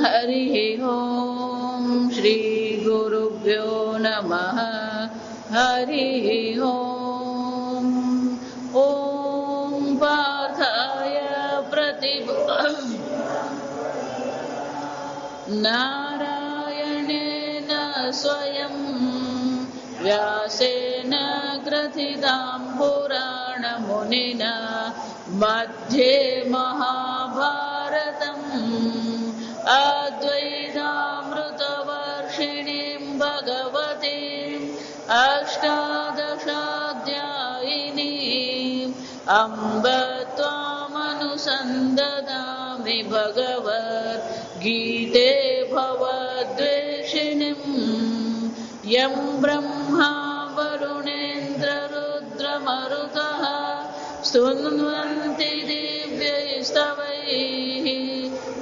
हरिः ओम श्री गुरुभ्यो नमः हरिः ओम ओम पार्थाय नारायणेन स्वयं व्यासेन ग्रथितां पुराणमुनिना मध्ये महाभारतम् अद्वैतामृतवर्षिणीं भगवतीम् अष्टादशाध्यायिनीम् अम्ब त्वामनुसन्दधामि भगवद्गीते भवद्वेषिणीम् यं ब्रह्मा वरुणेन्द्ररुद्रमरुतः स्तुन्वन्ति दिव्यैस्तवैः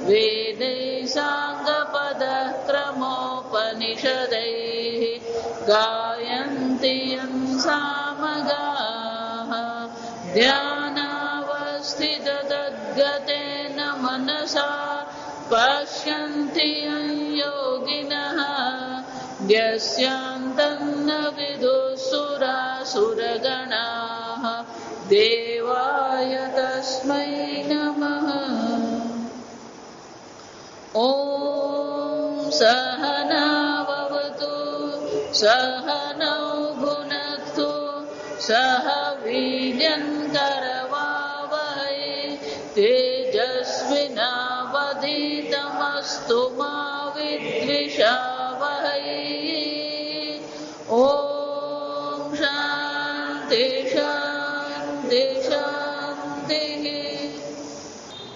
वेदैः साङ्गपदक्रमोपनिषदैः गायन्ति यं सामगाः ध्यानावस्थिततद्गतेन मनसा पश्यन्ति यं योगिनः यस्यान्तन्न विदुःसुरासुरगणाः देवाय तस्मै नमः। ॐ सहना भवतु सहनौ भुनक्तु सह वीर्यं करवावहै तेजस्विनावधीतमस्तु मा विद्विषावहै। ॐ शान्ति शान्ति शान्तिः।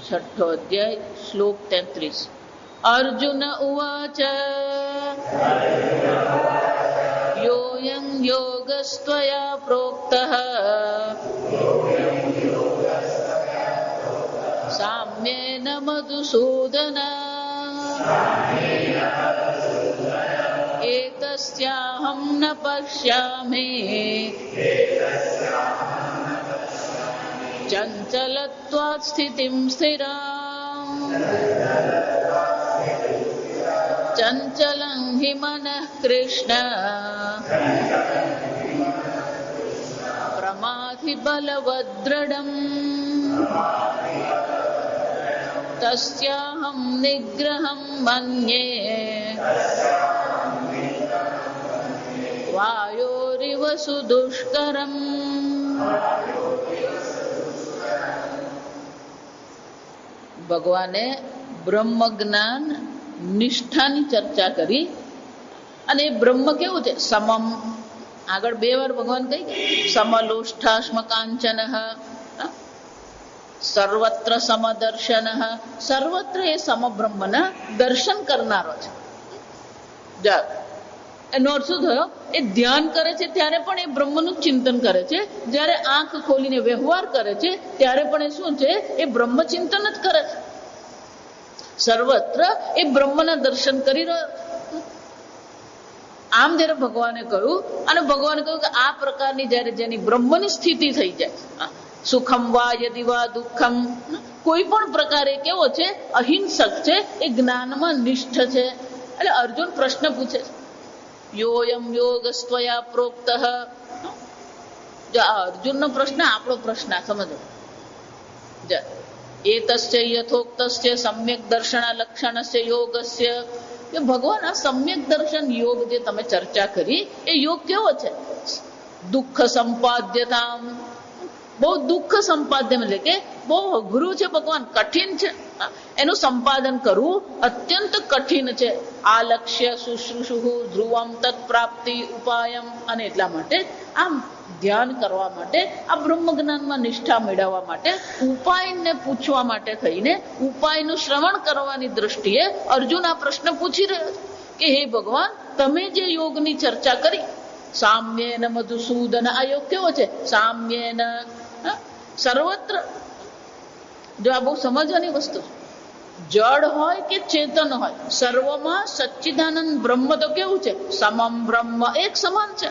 छठो अध्याय श्लोक 33। अर्जुन उवाच योऽयं योगस्त्वया प्रोक्तः साम्येन मधुसूदन एतस्याहं न पश्यामि चञ्चलत्वात् स्थितिं स्थिराम् चञ्चलं हि मनः कृष्ण प्रमाथि बलवद्दृढम् तस्याहं निग्रहं मन्ये वायोरिव सुदुष्करम्। ભગવાને બ્રહ્મ જ્ઞાન નિષ્ઠાની ચર્ચા કરી અને બ્રહ્મ કેવું છે સમમ. આગળ બે વાર ભગવાન કહી સમલોષ્ઠાસ્મ કાંચન સર્વત્ર સમદર્શન. સર્વત્ર એ સમબ્રહ્મના દર્શન કરનારો છે. એનો અર્થ શું થયો? એ ધ્યાન કરે છે ત્યારે પણ એ બ્રહ્મનું ચિંતન કરે છે, જ્યારે આંખ ખોલીને વ્યવહાર કરે છે ત્યારે પણ એ શું છે? એ બ્રહ્મ ચિંતન જ કરે છે. સર્વત્ર એ બ્રહ્મના દર્શન કરી રહ્યો. આમ જયારે ભગવાને કહ્યું, અને ભગવાને કહ્યું કે આ પ્રકારની જયારે જેની બ્રહ્મની સ્થિતિ થઈ જાય, સુખમ વા યદિ વા દુઃખમ, કોઈ પણ પ્રકારે કેવો છે? અહિંસક છે, એ જ્ઞાનમાં નિષ્ઠ છે. એટલે અર્જુન પ્રશ્ન પૂછે છે યોયમ યોગસ્ત્વયા પ્રોક્તઃ. જો આ અર્જુનનો પ્રશ્ન આપણો પ્રશ્ન સમજો. એતસ્ય યથોક્તસ્ય સમ્યક દર્શન લક્ષણસ્ય યોગસ્ય. કે ભગવાન આ સમ્યક દર્શન યોગ જે તમે ચર્ચા કરી, એ યોગ કેવો છે? દુઃખ સંપાદ્યતામ. બહુ દુઃખ સંપાદ્ય એટલે કે બહુ અઘરું છે ભગવાન, કઠિન છે. એનું સંપાદન કરવું અત્યંત કઠિન છે. આ લક્ષ્ય શુશ્રુષુ ધ્રુવમ તત્પ્રાપ્તિ ઉપાયમ. અને એટલા માટે આમ ધ્યાન કરવા માટે, આ બ્રહ્મ જ્ઞાનમાં નિષ્ઠા મેળવવા માટે ઉપાયને પૂછવા માટે થઈને ઉપાયનું શ્રવણ કરવાની દ્રષ્ટિએ અર્જુન આ પ્રશ્ન પૂછી રહ્યો છે કે હે ભગવાન, તમે જે યોગની ચર્ચા કરી, સામ્યેન મધુસૂદન. આ યોગ કેવો છે? સામ્યેન સર્વત્ર. જો આ બહુ સમજવાની વસ્તુ છે. જડ હોય કે ચેતન હોય, સર્વમાં સચ્ચિદાનંદ બ્રહ્મ તો કેવું છે? સમમ બ્રહ્મ, એક સમાન છે.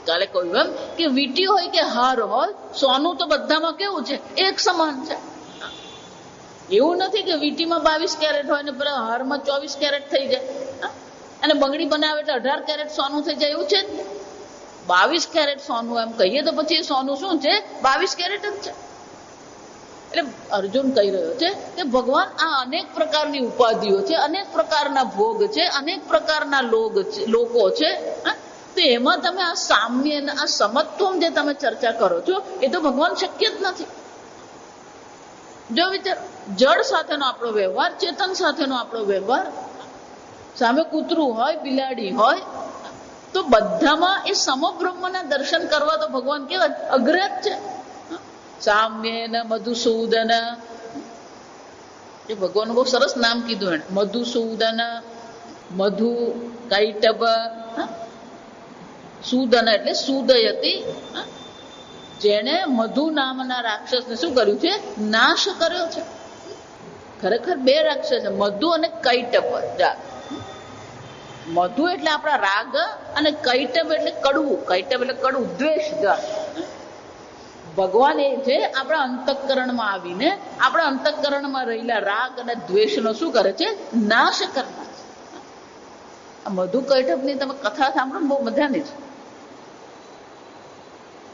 કાલે કહ્યું એમ કે વીટી હોય કે હાર હોય, સોનું તો બધામાં કેવું છે? એક સમાન છે. એવું નથી કે વીટીમાં 22 કેરેટ હોય ને પેલા હારમાં 24 કેરેટ થઈ જાય અને બંગડી બનાવે એટલે 18 કેરેટ સોનું થઈ જાય, એવું છે જ. 22 કેરેટ સોનું એમ કહીએ તો પછી એ સોનું શું છે? 22 કેરેટ જ છે. એટલે અર્જુન કહી રહ્યો છે કે ભગવાન આ અનેક પ્રકારની ઉપાધિઓ છે, અનેક પ્રકારના ભોગ છે, અનેક પ્રકારના લોકો છે, તો એમાં તમે આ સામ્ય અને આ સમત્વમ જે તમે ચર્ચા કરો છો એ તો ભગવાન શક્ય જ નથી. જો વિચાર, જળ સાથેનો આપણો વ્યવહાર, ચેતન સાથેનો આપણો વ્યવહાર, સામે કૂતરું હોય, બિલાડી હોય, તો બધામાં એ સમબ્રહ્મના દર્શન કરવા તો ભગવાન કેવા અગ્રજ છે. સામ્ય મધુસૂદન, એ ભગવાન બહુ સરસ નામ કીધું એને, મધુસૂદન, મધુ કૈટબ, સૂદન એટલે સુદયતી, જેને મધુ નામના રાક્ષસને શું કર્યું છે? નાશ કર્યો છે. ખરેખર 2 રાક્ષસ છે, મધુ અને કૈટબ. મધુ એટલે આપણા રાગ અને કૈટબ એટલે કડવું. કૈટબ એટલે કડવું, દ્વેષ. ભગવાન એ છે આપણા અંતઃકરણમાં આવીને આપણા અંતઃકરણમાં રહેલા રાગ અને દ્વેષનો શું કરે છે? નાશ કરનાર છે. આ મધુ કૈટબની તમે કથા સાંભળો, બહુ મજાની છે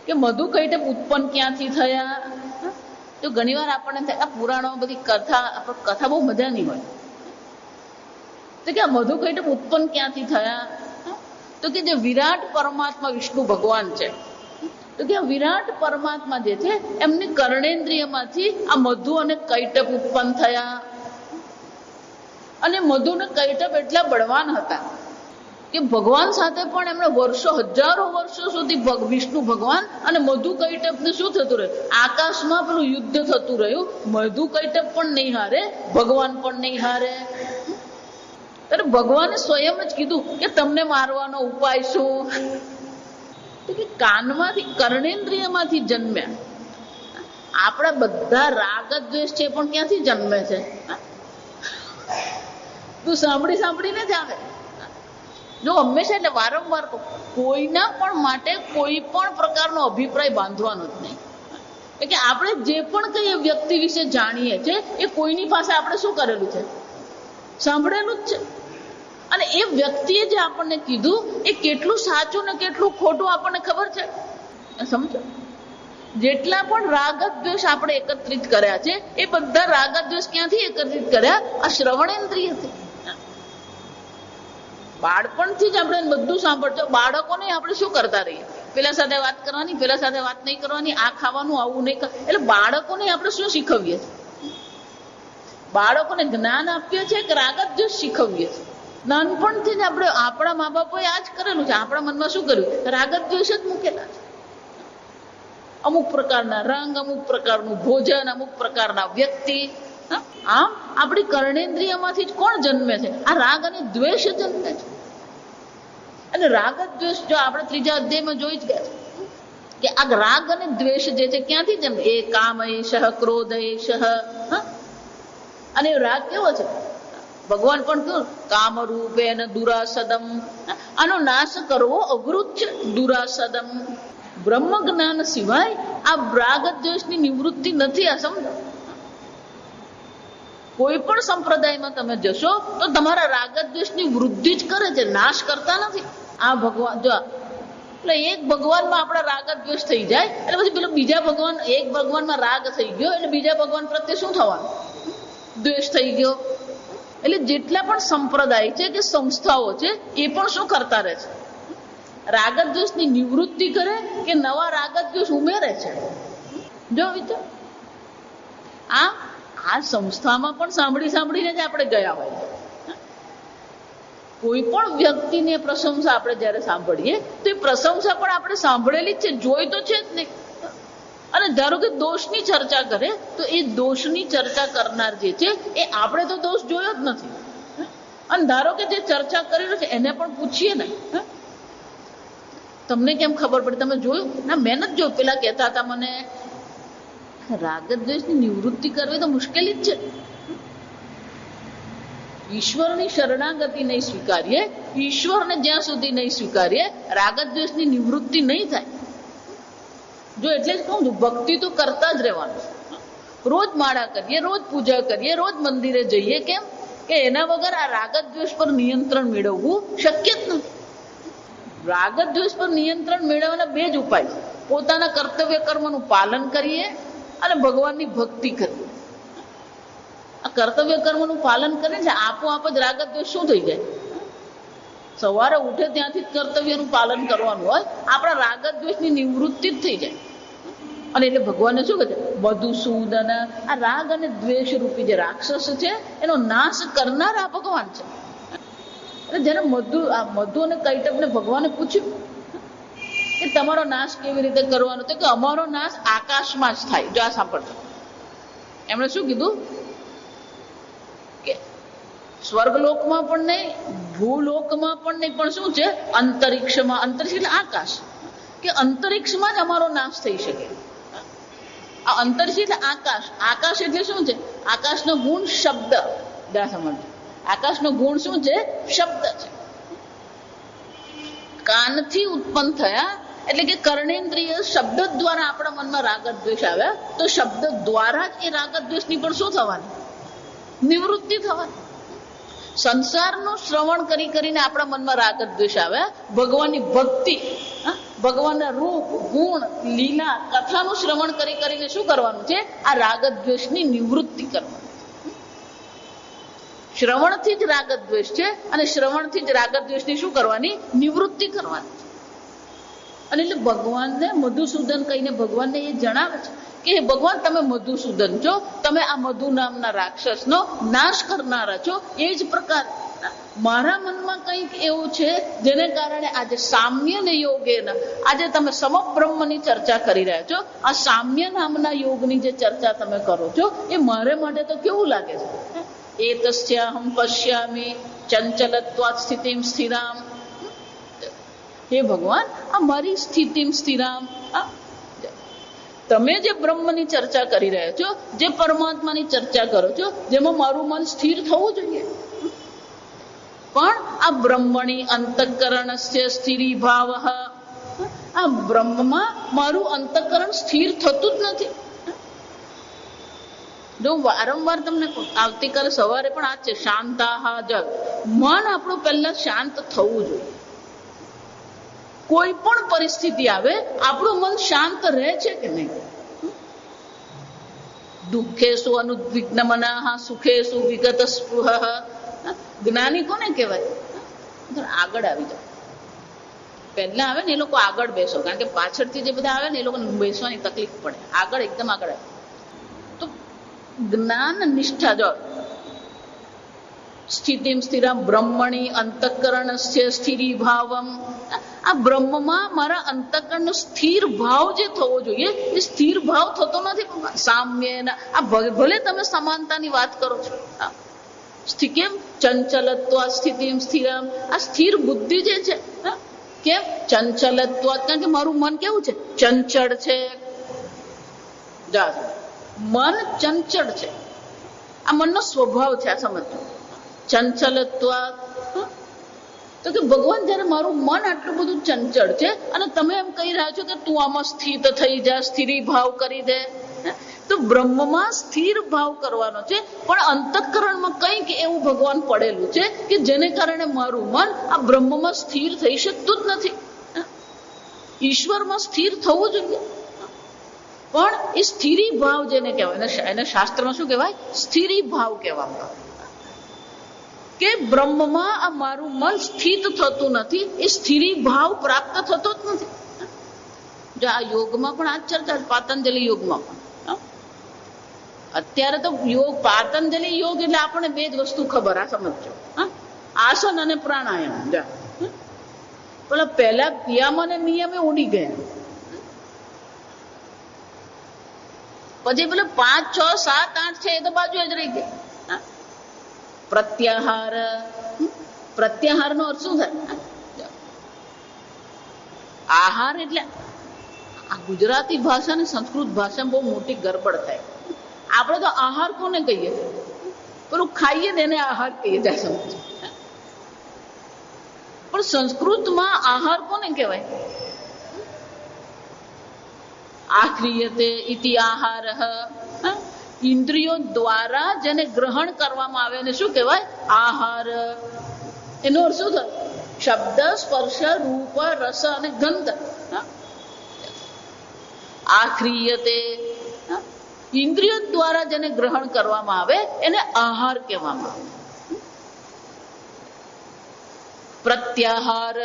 કે મધુ કૈટબ ઉત્પન્ન ક્યાંથી થયા. તો ઘણી વાર આપણને થાય આ પુરાણો બધી કથા બહુ મજાની હોય, તો કે આ મધુ કૈટબ ઉત્પન્ન ક્યાંથી થયા? તો કે જે વિરાટ પરમાત્મા વિષ્ણુ ભગવાન છે, તો કે વિરાટ પરમાત્મા જે છે એમની કર્ણેન્દ્રિયમાંથી આ મધુ અને કૈટબ ઉત્પન્ન થયા. અને મધુ અને કૈટબ એટલા બળવાન હતા કે ભગવાન સાથે પણ એમણે વર્ષો, હજારો વર્ષો સુધી વિષ્ણુ ભગવાન અને મધુ કૈટબને શું થતું રહ્યું? આકાશમાં પેલું યુદ્ધ થતું રહ્યું. મધુ કૈટબ પણ નહીં હારે, ભગવાન પણ નહીં હારે. ત્યારે ભગવાને સ્વયં જ કીધું કે તમને મારવાનો ઉપાય શું? તો કે કાનમાંથી, કર્ણેન્દ્રિયમાંથી જન્મ્યા. આપણા બધા રાગ દ્વેષ છે પણ ક્યાંથી જન્મે છે? તું સાંભળીને જ આવે. જો હંમેશા, એટલે વારંવાર કોઈના પણ માટે કોઈ પણ પ્રકારનો અભિપ્રાય બાંધવાનો જ નહીં. એટલે આપણે જે પણ કઈ વ્યક્તિ વિશે જાણીએ છીએ એ કોઈની પાસે આપણે શું કરેલું છે? સાંભળેલું જ છે. અને એ વ્યક્તિએ જે આપણને કીધું એ કેટલું સાચું ને કેટલું ખોટું આપણને ખબર છે. સમજો, જેટલા પણ રાગ દ્વેષ આપણે એકત્રિત કર્યા છે એ બધા રાગ દ્વેષ ક્યાંથી એકત્રિત કર્યા? આ શ્રવણેન્દ્રિયથી. બાળપણથી જ આપણે બધું સાંભળજો. બાળકોને આપણે શું કરતા રહીએ? પેલા સાથે વાત કરવાની, પેલા સાથે વાત નહીં કરવાની, આ ખાવાનું, આવું નહીં કરવાનું. એટલે બાળકોને આપણે શું શીખવીએ છીએ? બાળકોને જ્ઞાન આપીએ છીએ કે રાગ દ્વેષ શીખવીએ છીએ? નાનપણથી જ આપણે, આપણા મા બાપોએ આ જ કરેલું છે. આપણા મનમાં શું કર્યું? રાગ દ્વેષ જ મૂકેલા છે. અમુક પ્રકારના રંગ, અમુક પ્રકારનું ભોજન, અમુક પ્રકારના વ્યક્તિ. આમ આપણી કર્ણેન્દ્રિયમાંથી જ કોણ જન્મે છે? આ રાગ અને દ્વેષ જન્મે છે. અને રાગ દ્વેષ જો આપણે 3જા અધ્યાયમાં જોઈ જ ગયા છે કે આ રાગ અને દ્વેષ જે છે ક્યાંથી જન્મે? એ કામૈષ, ક્રોધૈષ. અને રાગ કેવો છે? ભગવાન પણ કહ્યું કામરૂપેન દુરાસદમ. આનો નાશ કરવો અઘરું છે. દુરાસદમ. બ્રહ્મ જ્ઞાન સિવાય આ રાગ દ્વેષની નિવૃત્તિ નથી. આ સમજો. કોઈ પણ સંપ્રદાયમાં તમે જશો તો તમારા રાગ દ્વેષની વૃદ્ધિ જ કરે છે, નાશ કરતા નથી. આ ભગવાન જો એટલે એક ભગવાનમાં આપણા રાગ દ્વેષ થઈ જાય એટલે પછી પેલો બીજા ભગવાન, એક ભગવાનમાં રાગ થઈ ગયો એટલે બીજા ભગવાન પ્રત્યે શું થવાનું? દ્વેષ થઈ ગયો. એટલે જેટલા પણ સંપ્રદાય છે કે સંસ્થાઓ છે એ પણ શું કરતા રહે છે? રાગ દ્વેષની નિવૃત્તિ કરે કે નવા રાગ દ્વેષ ઉમેરે છે? જો વિચાર, આ સંસ્થામાં પણ સાંભળીને જ આપણે ગયા હોય. કોઈ પણ વ્યક્તિની પ્રશંસા આપણે જયારે સાંભળીએ તો એ પ્રશંસા પણ આપણે સાંભળેલી જ છે, જોઈ તો છે જ નહીં. અને ધારો કે દોષની ચર્ચા કરે તો એ દોષની ચર્ચા કરનાર જે છે એ આપણે તો દોષ જોયો જ નથી. અને ધારો કે જે ચર્ચા કરી રહ્યો છે એને પણ પૂછીએ ને, તમને કેમ ખબર પડી? તમે જોયું? ના, મેં નથી જોયું. પેલા કહેતા હતા મને રાગ દ્વેષની નિવૃત્તિ કરવી તો મુશ્કેલી જ છે. ઈશ્વરની શરણાગતિ નહીં સ્વીકારીએ, ઈશ્વરને જ્યાં સુધી નહીં સ્વીકારીએ રાગ દ્વેષની નિવૃત્તિ નહીં થાય. જો એટલે જ કહું છું, ભક્તિ તો કરતા જ રહેવાનું. રોજ માળા કરીએ, રોજ પૂજા કરીએ, રોજ મંદિરે જઈએ. કેમ કે એના વગર આ રાગ દ્વેષ પર નિયંત્રણ મેળવવું શક્ય જ નથી. રાગ દ્વેષ પર નિયંત્રણ મેળવવાના બે જ ઉપાય છે. પોતાના કર્તવ્ય કર્મનું પાલન કરીએ અને ભગવાનની ભક્તિ કરીએ. આ કર્તવ્ય કર્મનું પાલન કરે છે આપોઆપ જ રાગ દ્વેષ શું થઈ જાય? સવારે ઉઠે ત્યાંથી જ કર્તવ્યનું પાલન કરવાનું હોય, આપણા રાગ દ્વેષની નિવૃત્તિ જ થઈ જાય. અને એટલે ભગવાને શું કહે છે? મધુસૂદન, આ રાગ અને દ્વેષ રૂપી જે રાક્ષસ છે એનો નાશ કરનારા ભગવાન છે. એટલે જેને મધુ અને કૈટભને ભગવાને પૂછ્યું કે તમારો નાશ કેવી રીતે કરવાનો, તો કે અમારો નાશ આકાશમાં જ થાય. જો આ સાંભળજો, એમણે શું કીધું કે સ્વર્ગલોકમાં પણ નહીં, ભૂલોકમાં પણ નહીં, પણ શું છે? અંતરિક્ષમાં. અંતરિક્ષ એટલે આકાશ, કે અંતરિક્ષમાં જ અમારો નાશ થઈ શકે. આ અંતરિક્ષ એટલે આકાશ. આકાશ એટલે શું છે? આકાશનો ગુણ શબ્દ. સમજો, આકાશનો ગુણ શું છે? શબ્દ છે. કાનથી ઉત્પન્ન થયા એટલે કે કર્ણેન્દ્રિય શબ્દ દ્વારા આપણા મનમાં રાગ દ્વેષ આવ્યા, તો શબ્દ દ્વારા જ એ રાગ દ્વેષની પણ શું થવાની? નિવૃત્તિ થવાની. સંસારનું શ્રવણ કરી કરીને આપણા મનમાં રાગ દ્વેષ આવ્યા, ભગવાનની ભક્તિ, ભગવાનના રૂપ ગુણ લીલા કથાનું શ્રવણ કરી કરીને શું કરવાનું છે? આ રાગ દ્વેષની નિવૃત્તિ કરવાની. શ્રવણથી જ રાગ દ્વેષ છે અને શ્રવણથી જ રાગ દ્વેષની શું કરવાની? નિવૃત્તિ કરવાની. અને એટલે ભગવાનને મધુસૂદન કહીને ભગવાનને એ જણાવે છે કે હે ભગવાન, તમે મધુસૂદન છો, તમે આ મધુ નામના રાક્ષસનો નાશ કરનારા છો. એ જ પ્રકાર મારા મનમાં કંઈક એવું છે જેને કારણે આજે સામ્ય ને યોગેન, આજે તમે સમબ્રહ્મની ચર્ચા કરી રહ્યા છો, આ સામ્ય નામના યોગની જે ચર્ચા તમે કરો છો એ મારે માટે તો કેવું લાગે છે? એતસ્યાહમ પશ્યામિ ચંચલત્વાત સ્થિતિમ સ્થિરામ. હે ભગવાન, આ મારી સ્થિતિમ સ્થિરામ, તમે જે બ્રહ્મની ચર્ચા કરી રહ્યા છો, જે પરમાત્માની ચર્ચા કરો છો, જેમાં મારું મન સ્થિર થવું જોઈએ, પણ આ બ્રહ્મણી અંતઃકરણસ્ય સ્થિરી ભાવ, આ બ્રહ્મમાં મારું અંતઃકરણ સ્થિર થતું જ નથી. જો વારંવાર તમને આવતીકાલે સવારે પણ આ છે, શાંતાહા જગ. મન આપણું પહેલા શાંત થવું જોઈએ. કોઈ પણ પરિસ્થિતિ આવે આપણું મન શાંત રહે છે કે નહીં? દુઃખેસુ અનુદ્વિગ્ન મનઃ સુખેસુ વિગત સ્પૃહ. જ્ઞાની કોને કહેવાય? આગળ આવી જાવ. પહેલા આવે ને એ લોકો આગળ બેસો, કારણ કે પાછળથી જે બધા આવે ને એ લોકોને બેસવાની તકલીફ પડે. આગળ એકદમ આગળ આવે તો જ્ઞાન નિષ્ઠા. જો સ્થિતિમ સ્થિરા બ્રહ્મણી અંતઃકરણસ્ય સ્થિરી ભાવમ, આ બ્રહ્મમાં મારા અંતઃકરણનો સ્થિર ભાવ જે થવો જોઈએ એ સ્થિર ભાવ થતો નથી. સામ્ય, આ ભલે તમે સમાનતાની વાત કરો છો, કેમ ચંચલત્વ સ્થિતિમ સ્થિરામ, આ સ્થિર બુદ્ધિ જે છે, કેમ ચંચલત્વ? કારણ કે મારું મન કેવું છે? ચંચળ છે. મન ચંચળ છે, આ મનનો સ્વભાવ છે. આ સમજો, ચંચલત્વ. તો કે ભગવાન, જયારે મારું મન આટલું બધું ચંચળ છે અને તમે એમ કહી રહ્યા છો કે તું આમાં સ્થિત થઈ જા, સ્થિરી ભાવ કરી દે, તો બ્રહ્મમાં સ્થિર ભાવ કરવાનો છે, પણ અંતઃકરણમાં કંઈક એવું ભગવાન પડેલું છે કે જેને કારણે મારું મન આ બ્રહ્મમાં સ્થિર થઈ શકતું જ નથી. ઈશ્વરમાં સ્થિર થવું જોઈએ, પણ એ સ્થિરી ભાવ જેને કહેવાય, એને શાસ્ત્રમાં શું કહેવાય? સ્થિરી ભાવ કહેવામાં આવે. કે બ્રહ્મમાં આ મારું મન સ્થિત થતું નથી, એ સ્થિરી ભાવ પ્રાપ્ત થતો જ નથી. જો આ યોગમાં પણ આ ચર્ચા, પાતંજલિ યોગમાં પણ અત્યારે તો યોગ, પાતંજલિ યોગ એટલે આપણને બે જ વસ્તુ ખબર. આ સમજો, આસન અને પ્રાણાયામ. પેલા પહેલા યમ અને નિયમે ઉડી ગયા, પછી પેલા 5, 6, 7, 8 છે એ તો બાજુ જ રહી ગયા. પ્રત્યાહાર. પ્રત્યાહાર નો અર્થ શું થાય? આહાર એટલે આ ગુજરાતી ભાષા ને સંસ્કૃત ભાષામાં બહુ મોટી ગરબડ થાય. આપણે તો આહાર કોને કહીએ? પેલું ખાઈએ ને એને આહાર કહીએ. સમજ, પણ સંસ્કૃતમાં આહાર કોને કહેવાય? આખ્રિયતે ઇતિ આહાર. ઇન્દ્રિયો દ્વારા જેને ગ્રહણ કરવામાં આવે એને શું કહેવાય? આહાર. એનો અર્થ શું થાય? શબ્દ, સ્પર્શ, રૂપ, રસ અને ગંધ. આખ્રિયતે. ઇન્દ્રિયો દ્વારા જેને ગ્રહણ કરવામાં આવે એને આહાર કહેવામાં આવે. પ્રત્યાહાર.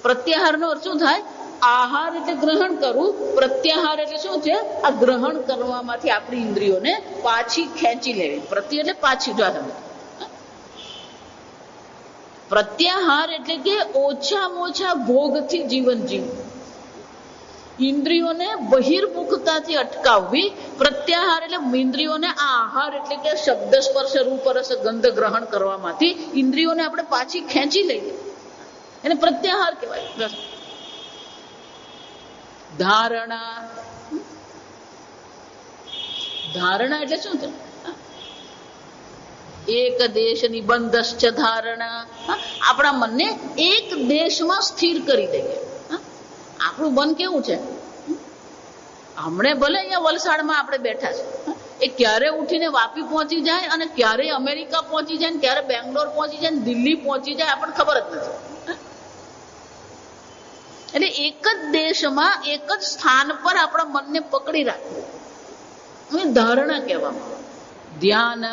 પ્રત્યાહાર નો અર્થ શું થાય? આહાર એટલે ગ્રહણ કરવું, પ્રત્યાહાર એટલે શું છે? આ ગ્રહણ કરવામાંથી આપણી ઇન્દ્રિયોને પાછી ખેંચી લેવી. પ્રત્ય એટલે પાછી. જો પ્રત્યાહાર એટલે કે ઓછામાં ઓછા ભોગથી જીવન જીવવું, ઇન્દ્રિયોને બહિર્મુખતાથી અટકાવવી. પ્રત્યાહાર એટલે ઇન્દ્રિયોને આ આહાર એટલે કે શબ્દ, સ્પર્શ, રૂપ, રસ, ગંધ ગ્રહણ કરવામાંથી ઇન્દ્રિયોને આપણે પાછી ખેંચી લઈએ એને પ્રત્યાહાર કહેવાય. ધારણા. ધારણા એટલે શું છે? એક દેશ નિબંધશ્ચ ધારણા. આપણા મનને એક દેશમાં સ્થિર કરી દઈએ. આપણું મન કેવું છે? હમણે ભલે અહીંયા વલસાડમાં આપણે બેઠા છે, એ ક્યારે ઉઠીને વાપી પહોંચી જાય અને ક્યારે અમેરિકા પહોંચી જાય, ક્યારે બેંગ્લોર પહોંચી જાય, દિલ્હી પહોંચી જાય, આપણને ખબર જ નથી. એટલે એક જ દેશમાં એક જ સ્થાન પર આપણા મનને પકડી રાખવું ધારણા કહેવામાં. ધ્યાન.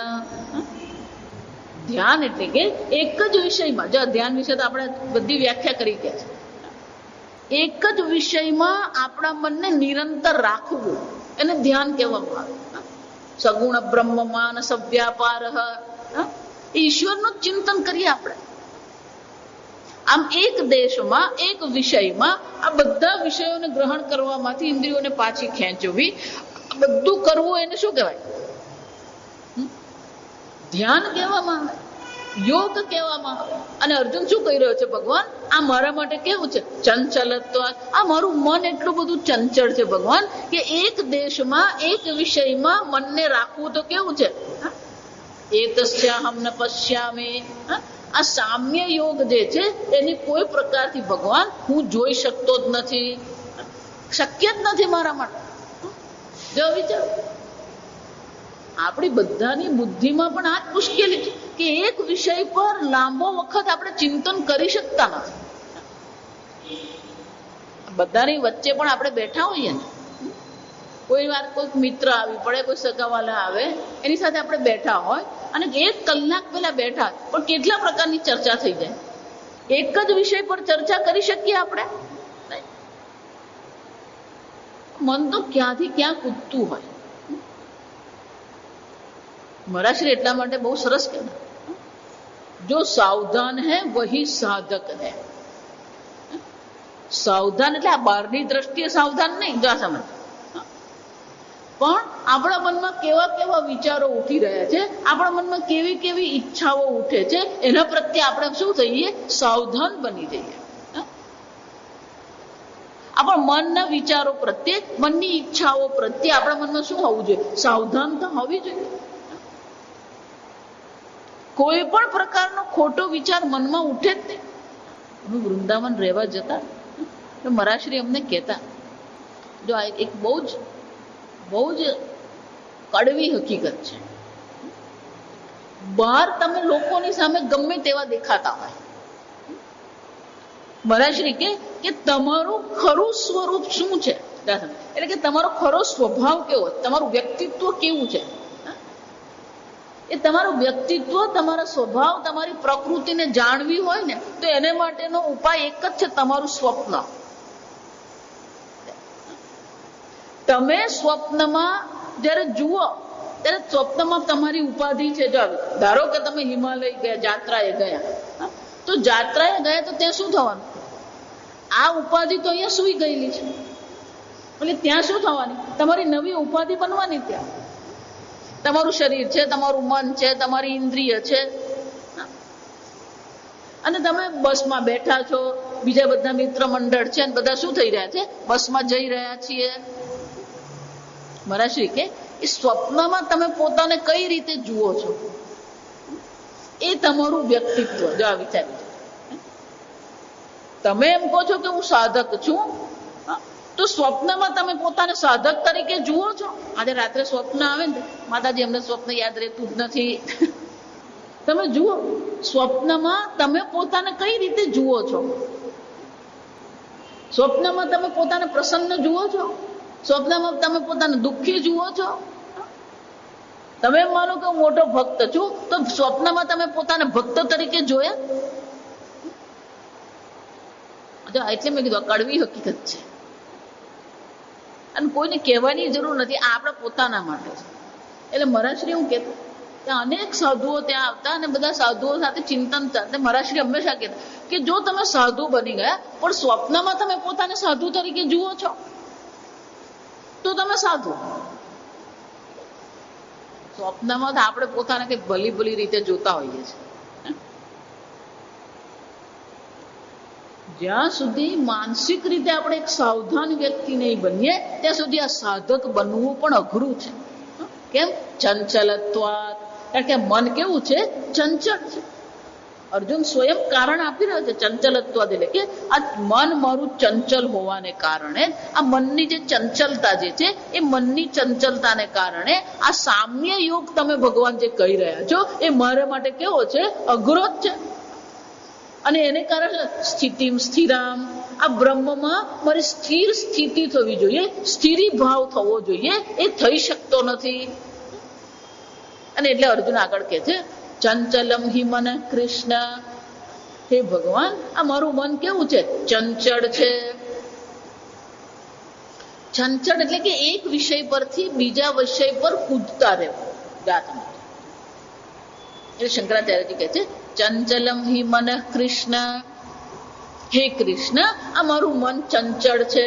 ધ્યાન એટલે કે એક જ વિષયમાં, જો ધ્યાન વિશે તો આપણે બધી વ્યાખ્યા કરી ગયા છે. એક જ વિષયમાં આપણા મનને નિરંતર રાખવું એને ધ્યાન કહેવામાં આવે. સગુણ બ્રહ્મ માનસ વ્યાપાર. ઈશ્વરનું ચિંતન કરીએ આપણે. આમ એક દેશમાં એક વિષયમાં આ બધા વિષયોને ગ્રહણ કરવામાંથી ઇન્દ્રિયોને પાછી ખેંચવી, બધું કરવું એને શું કહેવાય? ધ્યાન કહેવામાં આવે, યોગ કહેવામાં આવે. અને અર્જુન શું કહી રહ્યો છે? ભગવાન, આ મારા માટે કેવું છે? ચંચલત્વ. આ મારું મન એટલું બધું ચંચળ છે ભગવાન, કે એક દેશમાં એક વિષયમાં મનને રાખવું તો કેવું છે? એતસ્યાહમ ન પશ્યામિ. આ સામ્ય યોગ જે છે એની કોઈ પ્રકારથી ભગવાન હું જોઈ શકતો જ નથી, શક્ય જ નથી મારા માટે. જો વિચાર, આપણી બધાની બુદ્ધિમાં પણ આ જ મુશ્કેલી છે કે એક વિષય પર લાંબો વખત આપણે ચિંતન કરી શકતા નથી. બધાની વચ્ચે પણ આપણે બેઠા હોઈએ ને, કોઈ વાર કોઈ મિત્ર આવી પડે, કોઈ સગાવાલા આવે, એની સાથે આપણે બેઠા હોય અને 1 કલાક પહેલા બેઠા પણ કેટલા પ્રકારની ચર્ચા થઈ જાય. એક જ વિષય પર ચર્ચા કરી શકીએ આપણે? મન તો ક્યાંથી ક્યાં કૂદતું હોય. મહારાજશ્રી એટલા માટે બહુ સરસ કહેવાય, જો સાવધાન હૈ વહી સાધક હૈ. સાવધાન એટલે આ બહારની દ્રષ્ટિએ સાવધાન નહીં, જો સમજ. પણ આપણા મનમાં કેવા કેવા વિચારો ઉઠી રહ્યા છે, આપણા મનમાં કેવી કેવી ઈચ્છાઓ ઉઠે છે, એના પ્રત્યે આપણે શું થઈએ? સાવધાન બની જઈએ. આપણા મનના વિચારો પ્રત્યે, મનની ઈચ્છાઓ પ્રત્યે આપણા મનમાં શું હોવું જોઈએ? સાવધાન તો હોવી જોઈએ. કોઈ પણ પ્રકારનો ખોટો વિચાર મનમાં ઉઠે જ નહીં. અમે વૃંદાવન રહેવા જતા મહારાજશ્રી અમને કહેતા, જો આ એક બહુ જ કડવી હકીકત છે. બહાર તમે લોકોની સામે ગમે તેવા દેખાતા હોય, મહારાજશ્રી કે તમારું ખરું સ્વરૂપ શું છે, એટલે કે તમારો ખરો સ્વભાવ કેવો, તમારું વ્યક્તિત્વ કેવું છે. એ તમારું વ્યક્તિત્વ, તમારો સ્વભાવ, તમારી પ્રકૃતિને જાણવી હોય ને તો એને માટેનો ઉપાય એક જ છે, તમારું સ્વપ્ન. તમે સ્વપ્નમાં જયારે જુઓ ત્યારે સ્વપ્નમાં તમારી ઉપાધિ છે. જો ધારો કે તમે હિમાલય ગયા, જાત્રાએ ગયા, તો જાત્રાએ ગયા તો ત્યાં શું થવાનું? આ ઉપાધિ તો અહીંયા સુઈ ગયેલી છે, એટલે ત્યાં શું થવાની? તમારી નવી ઉપાધિ બનવાની. ત્યાં તમારું શરીર છે, તમારું મન છે, તમારી ઇન્દ્રિય છે, અને તમે બસમાં બેઠા છો, બીજા બધા મિત્ર મંડળ છે, બધા શું થઈ રહ્યા છે? બસમાં જઈ રહ્યા છીએ. મહારાજશ્રી કે એ સ્વપ્નમાં તમે પોતાને કઈ રીતે જુઓ છો, એ તમારું વ્યક્તિત્વ. જો આ વિચારી, તમે એમ કહો છો કે હું સાધક છું, તો તો સ્વપ્નમાં તમે પોતાને સાધક તરીકે જુઓ છો? આજે રાત્રે સ્વપ્ન આવે ને, માતાજી અમને સ્વપ્ન યાદ રહેતું જ નથી. તમે જુઓ સ્વપ્નમાં તમે પોતાને કઈ રીતે જુઓ છો? સ્વપ્નમાં તમે પોતાને પ્રસન્ન જુઓ છો? સ્વપ્નમાં તમે પોતાને દુઃખી જુઓ છો? તમે માનો કે હું મોટો ભક્ત છું, તો સ્વપ્નમાં તમે પોતાને ભક્ત તરીકે જોયા? એટલે મેં કીધું કડવી હકીકત છે, અને કોઈને કહેવાની જરૂર નથી. આ આપણા પોતાના માટે છે. એટલે મહારાજશ્રી હું કહેતા, ત્યાં અનેક સાધુઓ ત્યાં આવતા અને બધા સાધુઓ સાથે ચિંતન ચાલતા. મહારાજશ્રી હંમેશા કહેતા કે જો તમે સાધુ બની ગયા પણ સ્વપ્નમાં તમે પોતાને સાધુ તરીકે જુઓ છો તો તમે સાધુ. સ્વપ્નમાં તો આપણે પોતાને કંઈક ભલી ભલી રીતે જોતા હોઈએ છીએ. જ્યાં સુધી માનસિક રીતે આપણે એક સાવધાન વ્યક્તિ નહીં બનીએ ત્યાં સુધી આ સાધક બનવું પણ અઘરું છે. કેમ? ચંચલત્વાત. કારણ કે મન કેવું છે? ચંચળ છે. અર્જુન સ્વયં કારણ આપી રહ્યો છે ચંચલત્વાત, એટલે કે આ મન મારું ચંચલ હોવાને કારણે, આ મનની જે ચંચલતા જે છે એ મનની ચંચલતાને કારણે આ સામ્ય યોગ તમે ભગવાન જે કહી રહ્યા છો એ મારા માટે કેવો છે? અઘરો જ છે. અને એને કારણે સ્થિતિમ સ્થિરામ, આ બ્રહ્મમાં મારી સ્થિર સ્થિતિ થવી જોઈએ, સ્થિરી ભાવ થવો જોઈએ, એ થઈ શકતો નથી. અને એટલે અર્જુન આગળ કહે છે ચંચલમ હિ મન કૃષ્ણ. હે ભગવાન, આ મારું મન કેવું છે? ચંચળ છે. ચંચળ એટલે કે એક વિષય પરથી બીજા વિષય પર કૂદતા રહેવું. એટલે શંકરાચાર્યજી કહે છે ચંચલમ હિ મન કૃષ્ણ. હે કૃષ્ણ, આ મારું મન ચંચળ છે.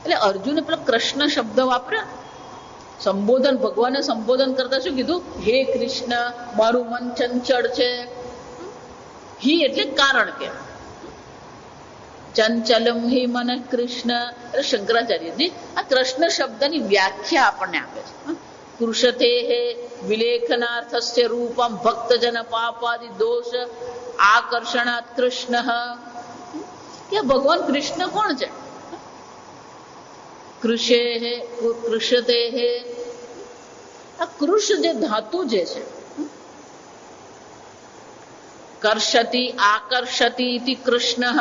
એટલે અર્જુને પેલો કૃષ્ણ શબ્દ વાપર્યો. સંબોધન, ભગવાને સંબોધન કરતા શું કીધું? હે કૃષ્ણ, મારું મન ચંચળ છે. હિ એટલે કારણ કે ચંચલમ હિ મન કૃષ્ણ. એટલે શંકરાચાર્યજી આ કૃષ્ણ શબ્દની વ્યાખ્યા આપણને આપે છે. કૃષતે હે વિલેખનાર્થસ્ય રૂપમ ભક્તજન પાપાદિ દોષ આકર્ષણાત કૃષ્ણ. કે ભગવાન કૃષ્ણ કોણ છે? કૃષે હે, કૃષતે હે. આ કૃષ જે ધાતુ જે છે, કર્ષતિ આકર્ષતિ ઇતિ કૃષ્ણ,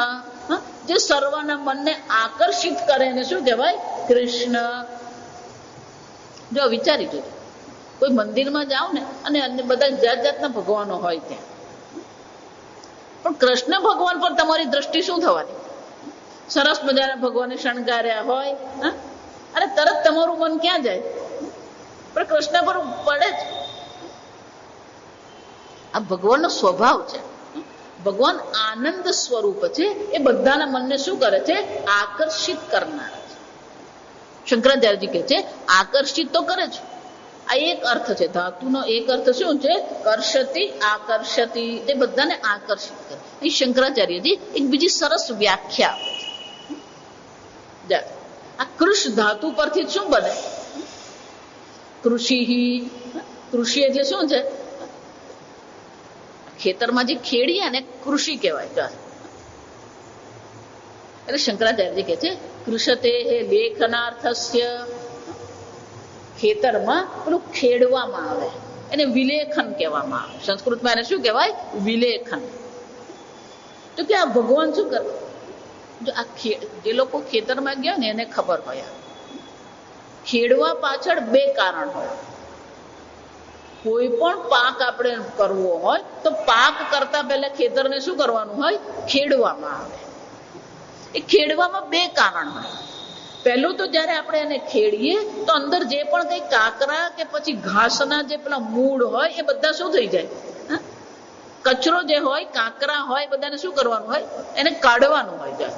જે સર્વના મનને આકર્ષિત કરે ને શું કહેવાય? કૃષ્ણ. જો વિચારી જોજો, કોઈ મંદિરમાં જાઓ ને અને બધા જાત જાતના ભગવાનો હોય ત્યાં, પણ કૃષ્ણ ભગવાન પર તમારી દ્રષ્ટિ શું થવાની? સરસ મજાના ભગવાને શણગાર્યા હોય અને તરત તમારું મન ક્યાં જાય? પણ કૃષ્ણ પર પડે જ. આ ભગવાનનો સ્વભાવ છે. ભગવાન આનંદ સ્વરૂપ છે. એ બધાના મનને શું કરે છે? આકર્ષિત કરનાર છે. શંકરાચાર્યજી કહે છે આકર્ષિત તો કરે છે. આ એક અર્થ છે ધાતુનો. એક અર્થ શું છે? કર્ષતિ આકર્ષતિ, તે બધાને આકર્ષિત કરે. અહીં શંકરાચાર્યજી એક બીજી સરસ વ્યાખ્યા આપે છે. આ કૃષ ધાતુ પરથી શું બને? કૃષિ. કૃષિ એટલે શું છે? ખેતરમાં જે ખેડીએ ને કૃષિ કહેવાય. એટલે શંકરાચાર્યજી કહે છે કૃષતે હે લેખનાર્થસ્ય. ખેતરમાં પેલું ખેડવામાં આવે એને વિલેખન કહેવામાં આવે. સંસ્કૃતમાં એને શું કહેવાય? વિલેખન. તો કે આ ભગવાન શું કરે? જો આ જે લોકો ખેતરમાં ગયા ને એને ખબર હોય, ખેડવા પાછળ બે કારણ હોય. કોઈ પણ પાક આપણે કરવો હોય તો પાક કરતા પહેલા ખેતરને શું કરવાનું હોય? ખેડવામાં આવે. એ ખેડવામાં બે કારણ હોય. પહેલું તો જયારે આપણે એને ખેડીએ તો અંદર જે પણ કઈ કાકરા કે પછી ઘાસના જે પેલા મૂળ હોય એ બધા શું થઈ જાય? કચરો જે હોય, કાંકરા હોય, બધાને શું કરવાનું હોય? એને કાઢવાનું હોય.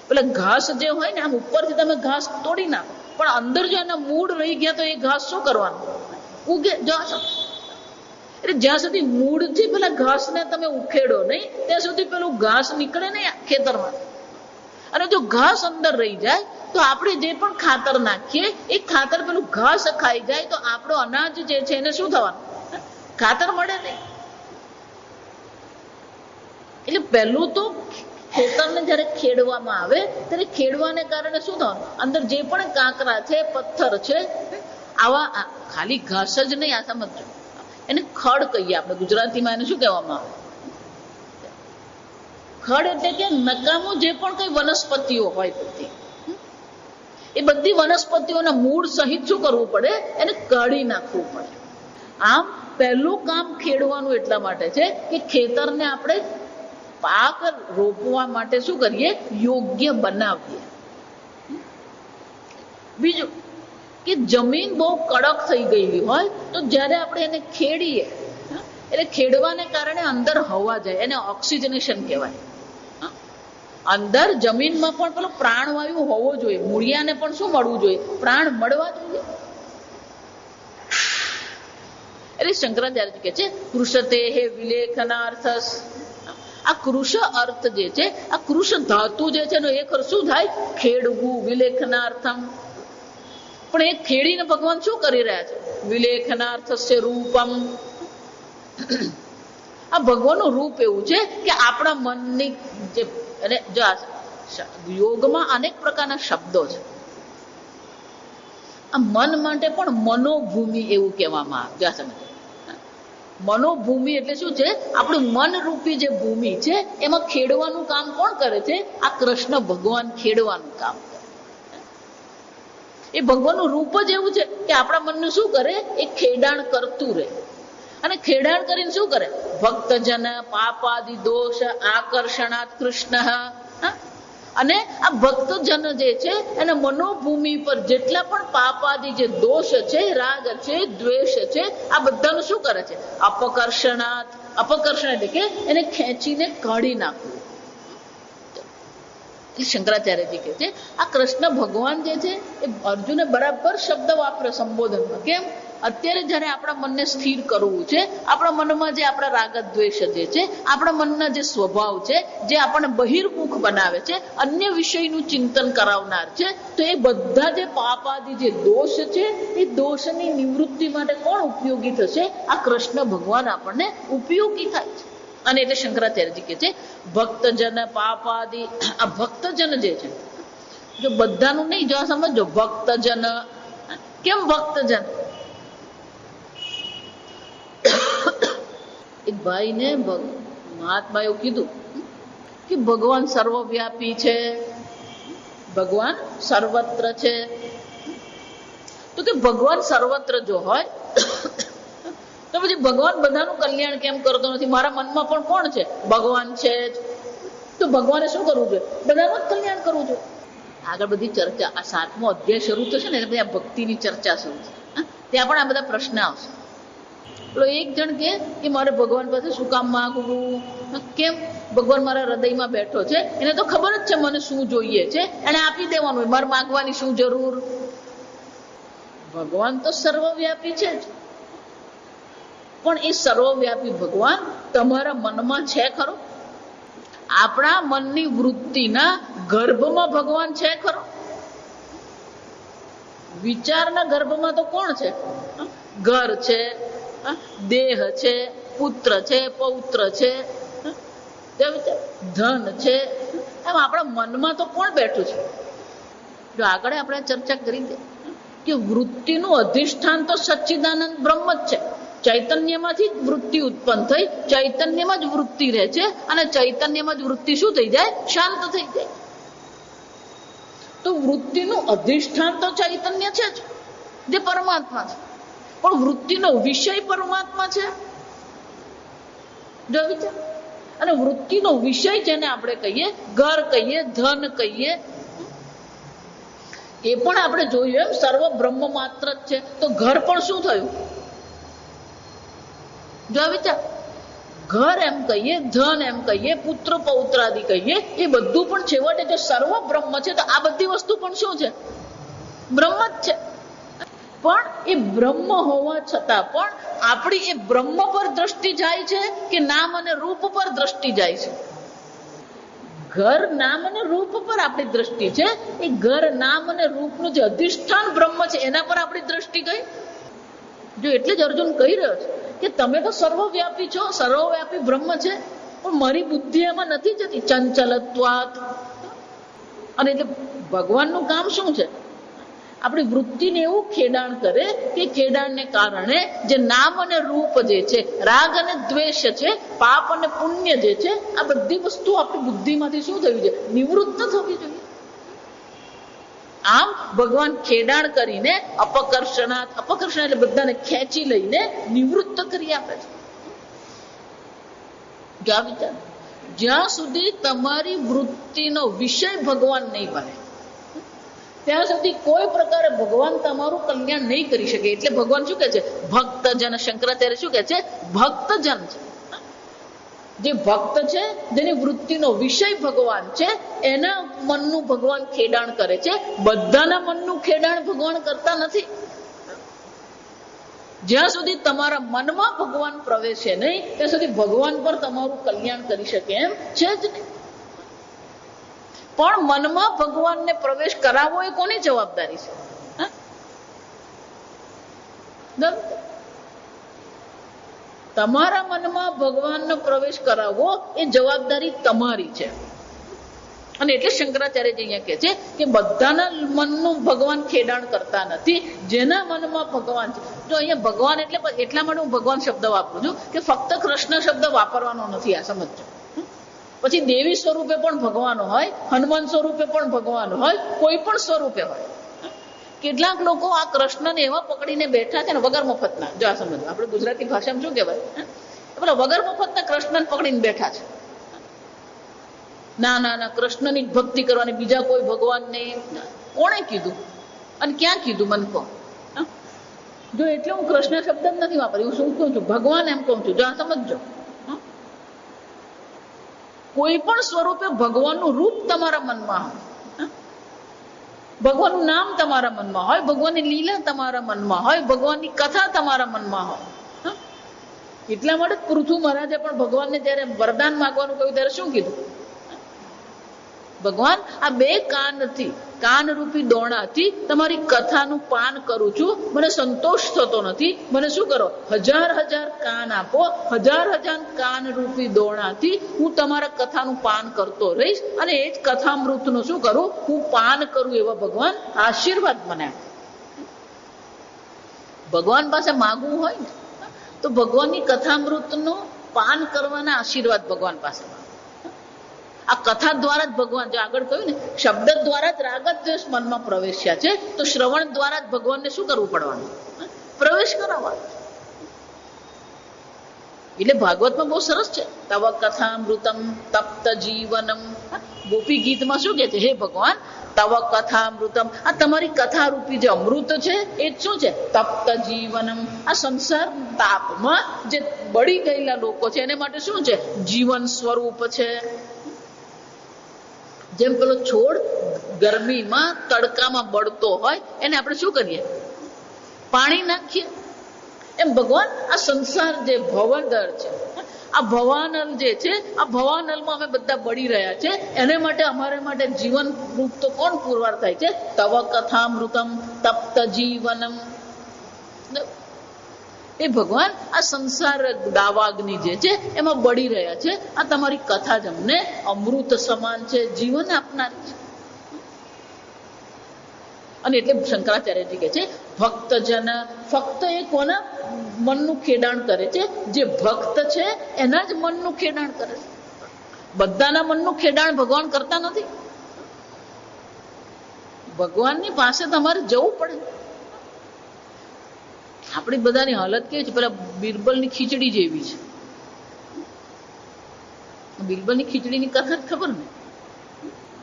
પેલા ઘાસ જે હોય ને, આમ ઉપરથી તમે ઘાસ તોડી નાખો, પણ અંદર જો એના મૂળ રહી ગયા તો એ ઘાસ શું કરવાનું? ઉગે. એટલે જ્યાં સુધી મૂળથી પેલા ઘાસને તમે ઉખેડો નહીં ત્યાં સુધી પેલું ઘાસ નીકળે નહીં ખેતરમાં. અને જો ઘાસ અંદર રહી જાય તો આપણે જે પણ ખાતર નાખીએ એ ખાતર પેલું ઘાસ ખાઈ જાય તો આપણો અનાજ જે છે એને શું થવાનું? ખાતર મળે નહીં. એટલે પહેલું તો ખેતરને જ્યારે ખેડવામાં આવે ત્યારે ખેડવાને કારણે શું થવાનું, અંદર જે પણ કાંકરા છે, પથ્થર છે, આવા ખાલી ઘાસ જ નહીં, આ સમજો, એને ખડ કહીએ આપણે ગુજરાતીમાં. એને શું કહેવામાં આવે? ખડ એટલે કે નકામું જે પણ કઈ વનસ્પતિઓ હોય બધી, એ બધી વનસ્પતિઓના મૂળ સહિત શું કરવું પડે? એને કાઢી નાખવું પડે. આમ પહેલું કામ ખેડવાનું એટલા માટે છે કે ખેતરને આપણે પાક રોપવા માટે શું કરીએ? યોગ્ય બનાવીએ. બીજું કે જમીન બહુ કડક થઈ ગયેલી હોય તો જ્યારે આપણે એને ખેડીએ, એટલે ખેડવાને કારણે અંદર હવા જાય, એને ઓક્સિજનેશન કહેવાય. અંદર જમીનમાં પણ પેલો પ્રાણવાયુ હોવો જોઈએ, મૂળિયાને પણ શું મળવું જોઈએ? પ્રાણ મળવા જોઈએ. એટલે શંકરાચાર્ય કહે છે કૃષતે હે વિલેખનાર્થ. આ કૃષ અર્થ જે છે, આ કૃષ ધાતુ જે છે એ શું થાય? ખેડવું, વિલેખનાર્થમ. પણ એ ખેડીને ભગવાન શું કરી રહ્યા છે? વિલેખનાર્થસ્ય રૂપમ. આ ભગવાનનું રૂપ એવું છે કે આપણા મનની જે, અને જો યોગમાં અનેક પ્રકારના શબ્દો છે. આ મન માટે પણ મનોભૂમિ એવું કહેવામાં આવે. મનોભૂમિ એટલે શું છે? આપણું મન રૂપી જે ભૂમિ છે એમાં ખેડવાનું કામ કોણ કરે છે? આ કૃષ્ણ ભગવાન ખેડવાનું કામ કરે. એ ભગવાનનું રૂપ જ એવું છે કે આપણા મનનું શું કરે? એ ખેડાણ કરતું રહે. અને ખેડાણ કરીને શું કરે? ભક્તજન પાપાદિ દોષ આકર્ષણાત કૃષ્ણ. અને આ ભક્તજન જે છે એને મનોભૂમિ પર જેટલા પણ પાપાદિ જે દોષ છે, રાગ છે, દ્વેષ છે, આ બધાનું શું કરે છે? અપકર્ષણાત. અપકર્ષણ એટલે કે એને ખેંચીને કાઢી નાખવું. શંકરાચાર્યજી કહે છે આ કૃષ્ણ ભગવાન જે છે એ અર્જુને બરાબર શબ્દ વાપરે સંબોધનમાં. કેમ? અત્યારે જયારે આપણા મનને સ્થિર કરવું છે, આપણા મનમાં જે આપણા રાગ દ્વેષ જે છે, આપણા મનના જે સ્વભાવ છે, જે આપણને બહિર્મુખ બનાવે છે, અન્ય વિષયનું ચિંતન કરાવનાર છે, તો એ બધા જે પાપાદી જે દોષ છે, એ દોષની નિવૃત્તિ માટે કોણ ઉપયોગી થશે? આ કૃષ્ણ ભગવાન આપણને ઉપયોગી થાય છે. અને એટલે શંકરાચાર્યજી કહે છે ભક્તજન પાપાદિ. આ ભક્તજન જે છે, જો બધાનું નહીં, જો સમજો ભક્તજન. કેમ ભક્તજન? એક ભાઈને મહાત્મા એવું કીધું કે ભગવાન સર્વવ્યાપી છે, ભગવાન સર્વત્ર છે. તો કે ભગવાન સર્વત્ર જો હોય તો પછી ભગવાન બધાનું કલ્યાણ કેમ કરતો નથી? મારા મનમાં પણ કોણ છે? ભગવાન છે. તો ભગવાને શું કરવું જોઈએ? બધાનું જ કલ્યાણ કરવું જોઈએ. આગળ બધી ચર્ચા, આ 7મો અધ્યાય શરૂ થશે ને એટલે બધી ભક્તિની ચર્ચા શરૂ છે. ત્યાં પણ આ બધા પ્રશ્ન આવશે. પેલો એક જણ કે મારે ભગવાન પાસે શું કામ માંગવું? કેમ? ભગવાન મારા હૃદયમાં બેઠો છે, એને તો ખબર જ છે મને શું જોઈએ છે, એને આપી દેવાનું હોય, મારે માંગવાની શું જરૂર? ભગવાન તો સર્વવ્યાપી છે જ, પણ એ સર્વવ્યાપી ભગવાન તમારા મનમાં છે ખરો? આપણા મનની વૃત્તિના ગર્ભમાં ભગવાન છે ખરો? વિચારના ગર્ભમાં તો કોણ છે? ઘર છે, દેહ છે, પુત્ર છે, પૌત્ર છે, ધન છે. એમ આપણા મનમાં તો કોણ બેઠું છે? જો આગળ આપણે ચર્ચા કરી દે કે વૃત્તિનું અધિષ્ઠાન તો સચ્ચિદાનંદ બ્રહ્મ જ છે. ચૈતન્યમાંથી જ વૃત્તિ ઉત્પન્ન થઈ, ચૈતન્યમાં જ વૃત્તિ રહે છે, અને ચૈતન્યમાં જ વૃત્તિ શું થઈ જાય? શાંત થઈ જાય. તો વૃત્તિનું અધિષ્ઠાન તો ચૈતન્ય છે જ, જે પરમાત્મા છે, પણ વૃત્તિનો વિષય પરમાત્મા છે. જો વિચાર. અને વૃત્તિનો વિષય જેને આપણે કહીએ, ઘર કહીએ, ધન કહીએ, એ પણ આપણે જોયું એમ સર્વ બ્રહ્મ માત્ર જ છે. તો ઘર પણ શું થયું? જો વિચાર. ઘર એમ કહીએ, ધન એમ કહીએ, પુત્ર પૌત્રાદિ કહીએ, એ બધું પણ છેવટે જો સર્વ બ્રહ્મ છે તો આ બધી વસ્તુ પણ શું છે? બ્રહ્મ જ છે. પણ એ બ્રહ્મ હોવા છતાં પણ આપણી એ બ્રહ્મ પર દ્રષ્ટિ જાય છે કે નામ અને રૂપ પર દ્રષ્ટિ જાય છે? ઘર નામ અને રૂપ પર આપણી દ્રષ્ટિ છે. એ ઘર નામ અને રૂપનું જે અધિષ્ઠાન બ્રહ્મ છે એના પર આપણી દ્રષ્ટિ ગઈ. જો એટલે જ અર્જુન કહી રહ્યો છે કે તમે તો સર્વવ્યાપી છો, સર્વવ્યાપી બ્રહ્મ છે, પણ મારી બુદ્ધિ એમાં નથી જતી, ચંચલત્વાત. અને એટલે ભગવાનનું કામ શું છે? આપણી વૃત્તિને એવું ખેડાણ કરે કે ખેડાણને કારણે જે નામ અને રૂપ જે છે, રાગ અને દ્વેષ છે, પાપ અને પુણ્ય જે છે, આ બધી વસ્તુ આપણી બુદ્ધિમાંથી શું થવી જોઈએ? નિવૃત્ત થવી જોઈએ. આમ ભગવાન ખેડાણ કરીને અપકર્ષણાત, અપકર્ષણ એટલે બધાને ખેંચી લઈને નિવૃત્ત કરી આપે છે. વિચાર, જ્યાં સુધી તમારી વૃત્તિનો વિષય ભગવાન નહીં બને ત્યાં સુધી કોઈ પ્રકારે ભગવાન તમારું કલ્યાણ નહીં કરી શકે. એટલે ભગવાન શું કહે છે? ભક્તજન. શંકરાચાર્ય શું કહે છે? ભક્તજન છે. જે ભક્ત છે, જેની વૃત્તિનો વિષય ભગવાન છે, એના મનનું ભગવાન ખેડાણ કરે છે. બધાના મનનું ખેડાણ ભગવાન કરતા નથી. જ્યાં સુધી તમારા મનમાં ભગવાન પ્રવેશે નહીં ત્યાં સુધી ભગવાન પર તમારું કલ્યાણ કરી શકે એમ છે જ નહીં. પણ મનમાં ભગવાનને પ્રવેશ કરાવવો એ કોની જવાબદારી છે? તમારા મનમાં ભગવાનનો પ્રવેશ કરાવવો એ જવાબદારી તમારી છે. અને એટલે શંકરાચાર્યજી અહીંયા કહે છે કે બધાના મનનું ભગવાન ખેડાણ કરતા નથી. જેના મનમાં ભગવાન છે, જો અહીંયા ભગવાન એટલે એટલા માટે હું ભગવાન શબ્દ વાપરું છું કે ફક્ત કૃષ્ણ શબ્દ વાપરવાનો નથી, આ સમજો. પછી દેવી સ્વરૂપે પણ ભગવાન હોય, હનુમાન સ્વરૂપે પણ ભગવાન હોય, કોઈ પણ સ્વરૂપે હોય. કેટલાક લોકો આ કૃષ્ણને એવા પકડીને બેઠા છે ને વગર મફતના. જો આ સમજો, આપણે ગુજરાતી ભાષામાં શું કહેવાય? પેલા વગર મફતના કૃષ્ણને પકડીને બેઠા છે. ના ના ના, કૃષ્ણની ભક્તિ કરવાની, બીજા કોઈ ભગવાન નહીં. કોણે કીધું અને ક્યાં કીધું? મને કહો. જો એટલે હું કૃષ્ણ શબ્દ જ નથી વાપરી, હું શું કહું છું? ભગવાન એમ કહું છું. જો આ સમજો, કોઈ પણ સ્વરૂપે ભગવાનનું રૂપ તમારા મનમાં હોય, ભગવાનનું નામ તમારા મનમાં હોય, ભગવાનની લીલા તમારા મનમાં હોય, ભગવાનની કથા તમારા મનમાં હોય. એટલા માટે પૃથુ મહારાજે પણ ભગવાનને જયારે વરદાન માંગવાનું કહ્યું ત્યારે શું કીધું? ભગવાન, આ બે કાનથી, કાન રૂપી દોણાથી તમારી કથાનું પાન કરું છું, મને સંતોષ થતો નથી. મને શું કરો? હજાર હજાર કાન આપો. હજાર હજાર કાન રૂપી દોણાથી હું તમારા કથાનું પાન કરતો રહીશ અને એ જ કથામૃતનું શું કરું? હું પાન કરું. એવા ભગવાન આશીર્વાદ મને આપે. ભગવાન પાસે માગવું હોય ને તો ભગવાનની કથામૃતનું પાન કરવાના આશીર્વાદ ભગવાન પાસે. આ કથા દ્વારા જ ભગવાન, જે આગળ કહ્યું ને, શબ્દ દ્વારા જ રાગ દ્વેષ મનમાં પ્રવેશ્યા છે, તો શ્રવણ દ્વારા જ ભગવાનને શું કરવું પડવાનું? પ્રવેશ કરાવવાનો. એટલે ભાગવતમાં બહુ સરસ છે, તવ કથામૃતમ તપ્ત જીવનમ. ગોપી ગીતમાં શું કે છે? હે ભગવાન, તવ કથામૃતમ, આ તમારી કથા રૂપી જે અમૃત છે એ શું છે? તપ્ત જીવનમ. આ સંસાર તાપમાં જે બળી ગયેલા લોકો છે એને માટે શું છે? જીવન સ્વરૂપ છે. જેમ પેલો છોડ ગરમીમાં તડકામાં બળતો હોય એને આપણે શું કરીએ? પાણી નાખીએ. એમ ભગવાન આ સંસાર જે ભવનલ છે, આ ભવાનલ જે છે, આ ભવાનલમાં અમે બધા બળી રહ્યા છે. એને માટે અમારે માટે જીવન રૂપ તો કોણ પુરવાર થાય છે? તવ કથામૃતમ તપ્ત જીવનમ. એ ભગવાન આ સંસાર દાવાગ્નિ જે છે એમાં બળી રહ્યા છે. આ તમારી કથા જ અમને અમૃત સમાન છે, જીવન આપનારી છે. અને એટલે શંકરાચાર્યજી કહે છે ભક્તજન. ફક્ત એ કોના મનનું ખેડાણ કરે છે? જે ભક્ત છે એના જ મનનું ખેડાણ કરે છે. બધાના મનનું ખેડાણ ભગવાન કરતા નથી. ભગવાનની પાસે તમારે જવું પડે. આપણી બધાની હાલત કેવી છે? પેલા બિરબલની ખીચડી જેવી છે. બિરબલની ખીચડીની કથા ખબર ને?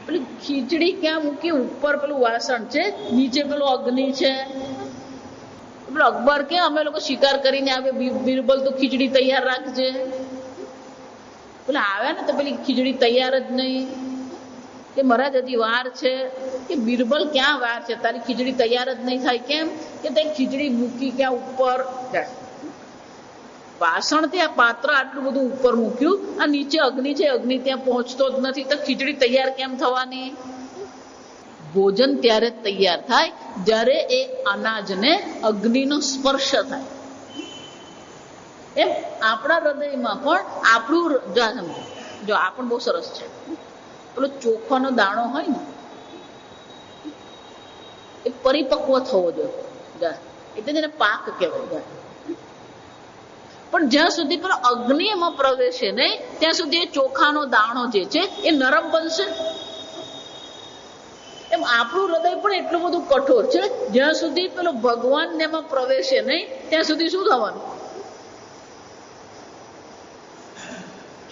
પેલી ખીચડી ક્યાં મૂકી? ઉપર પેલું વાસણ છે, નીચે પેલો અગ્નિ છે. પેલો અકબર કે અમે લોકો શિકાર કરીને આવે, બિરબલ તો ખીચડી તૈયાર રાખજે. પેલા આવ્યા ને તો પેલી ખીચડી તૈયાર જ નહીં. કે મહારાજ હજી વાર છે. કે બિરબલ ક્યાં વાર છે? તારી ખીચડી તૈયાર જ નહીં થાય. કેમ? કે તે ખીચડી મૂકી ક્યાં? ઉપર. વાસણ ત્યાં, પાત્ર આટલું બધું ઉપર મૂક્યું, આ નીચે અગ્નિ છે, અગ્નિ ત્યાં પહોંચતો જ નથી, તો ખીચડી તૈયાર કેમ થવાની? ભોજન ત્યારે જ તૈયાર થાય જ્યારે એ અનાજને અગ્નિનો સ્પર્શ થાય. એમ આપણા હૃદયમાં પણ આપણું જો આ પણ બહુ સરસ છે. પેલો ચોખાનો દાણો હોય ને એ પરિપક્વ થવો જોઈએ, એટલે તેને પાક કહેવાય. પણ જ્યાં સુધી પેલો અગ્નિ એમાં પ્રવેશે નહીં ત્યાં સુધી એ ચોખાનો દાણો જે છે એ નરમ બનશે. એમ આપણું હૃદય પણ એટલું બધું કઠોર છે, જ્યાં સુધી પેલો ભગવાન એમાં પ્રવેશે નહીં ત્યાં સુધી શું થવાનું?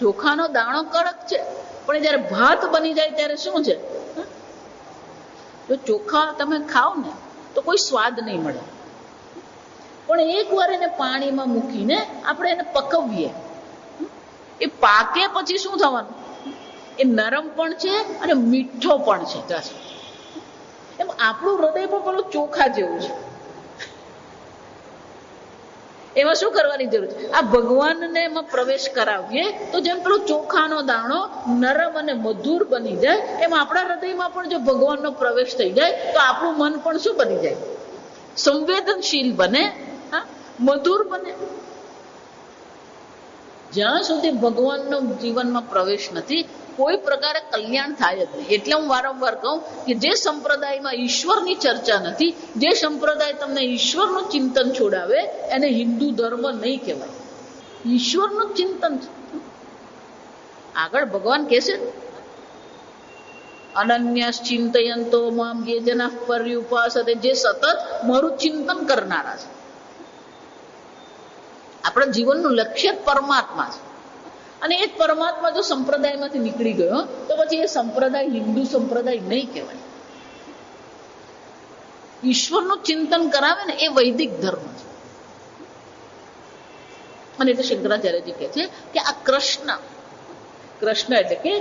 ચોખાનો દાણો કડક છે, પણ જયારે ભાત બની જાય ત્યારે શું છે? જો ચોખા તમે ખાઓ ને તો કોઈ સ્વાદ નહીં મળે, પણ એકવાર એને પાણીમાં મૂકીને આપણે એને પકવીએ, એ પાકે પછી શું થવાનું? એ નરમ પણ છે અને મીઠો પણ છે. એમ આપણું હૃદય પણ પેલું ચોખા જેવું છે. એમાં શું કરવાની જરૂર છે? આ ભગવાનને એમાં પ્રવેશ કરાવીએ તો જેમ પેલો ચોખાનો દાણો નરમ અને મધુર બની જાય, એમ આપણા હૃદયમાં પણ જો ભગવાનનો પ્રવેશ થઈ જાય તો આપણું મન પણ શું બની જાય? સંવેદનશીલ બને, મધુર બને. જ્યાં સુધી ભગવાનનો જીવનમાં પ્રવેશ નથી કોઈ પ્રકારે કલ્યાણ થાય જ નહીં. એટલે હું વારંવાર કહું કે જે સંપ્રદાયમાં ઈશ્વરની ચર્ચા નથી, જે સંપ્રદાય તમને ઈશ્વરનું ચિંતન છોડાવે એને હિન્દુ ધર્મ નહીં કહેવાય. ઈશ્વરનું ચિંતન છે. આગળ ભગવાન કહે છે અનન્યસ ચિંતયંતો મામ યે જનાઃ પર્યુપાસતે, જે સતત મારું ચિંતન કરનારા છે. આપણા જીવનનું લક્ષ્ય પરમાત્મા છે, અને એ જ પરમાત્મા જો સંપ્રદાયમાંથી નીકળી ગયો તો પછી એ સંપ્રદાય હિન્દુ સંપ્રદાય નહીં કહેવાય. ઈશ્વરનું ચિંતન કરાવે ને એ વૈદિક ધર્મ છે. અને એટલે શંકરાચાર્યજી કહે છે કે આ કૃષ્ણ એટલે કે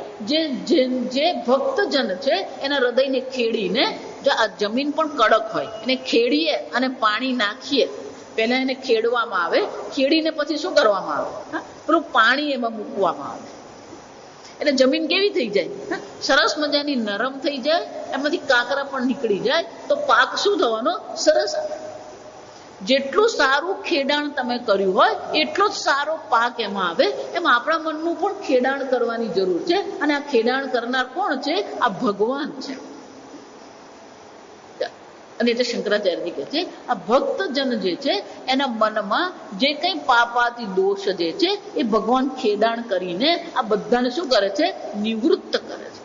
જે ભક્તજન છે એના હૃદયને ખેડીને, જો આ જમીન પણ કડક હોય એને ખેડીએ અને પાણી નાખીએ, પહેલા એને ખેડવામાં આવે, ખેડીને પછી શું કરવામાં આવે? પેલું પાણી એમાં મૂકવામાં આવે, એટલે જમીન કેવી થઈ જાય? સરસ મજાની નરમ થઈ જાય, એમાંથી કાંકરા પણ નીકળી જાય, તો પાક શું થવાનો? સરસ. જેટલું સારું ખેડાણ તમે કર્યું હોય એટલો જ સારો પાક એમાં આવે. એમ આપણા મનનું પણ ખેડાણ કરવાની જરૂર છે, અને આ ખેડાણ કરનાર કોણ છે? આ ભગવાન છે. અને એટલે શંકરાચાર્યજી કહે છે આ ભક્તજન જે છે એના મનમાં જે કંઈ પાપાતી દોષ જે છે એ ભગવાન ખેડાણ કરીને આ બધાને શું કરે છે? નિવૃત્ત કરે છે.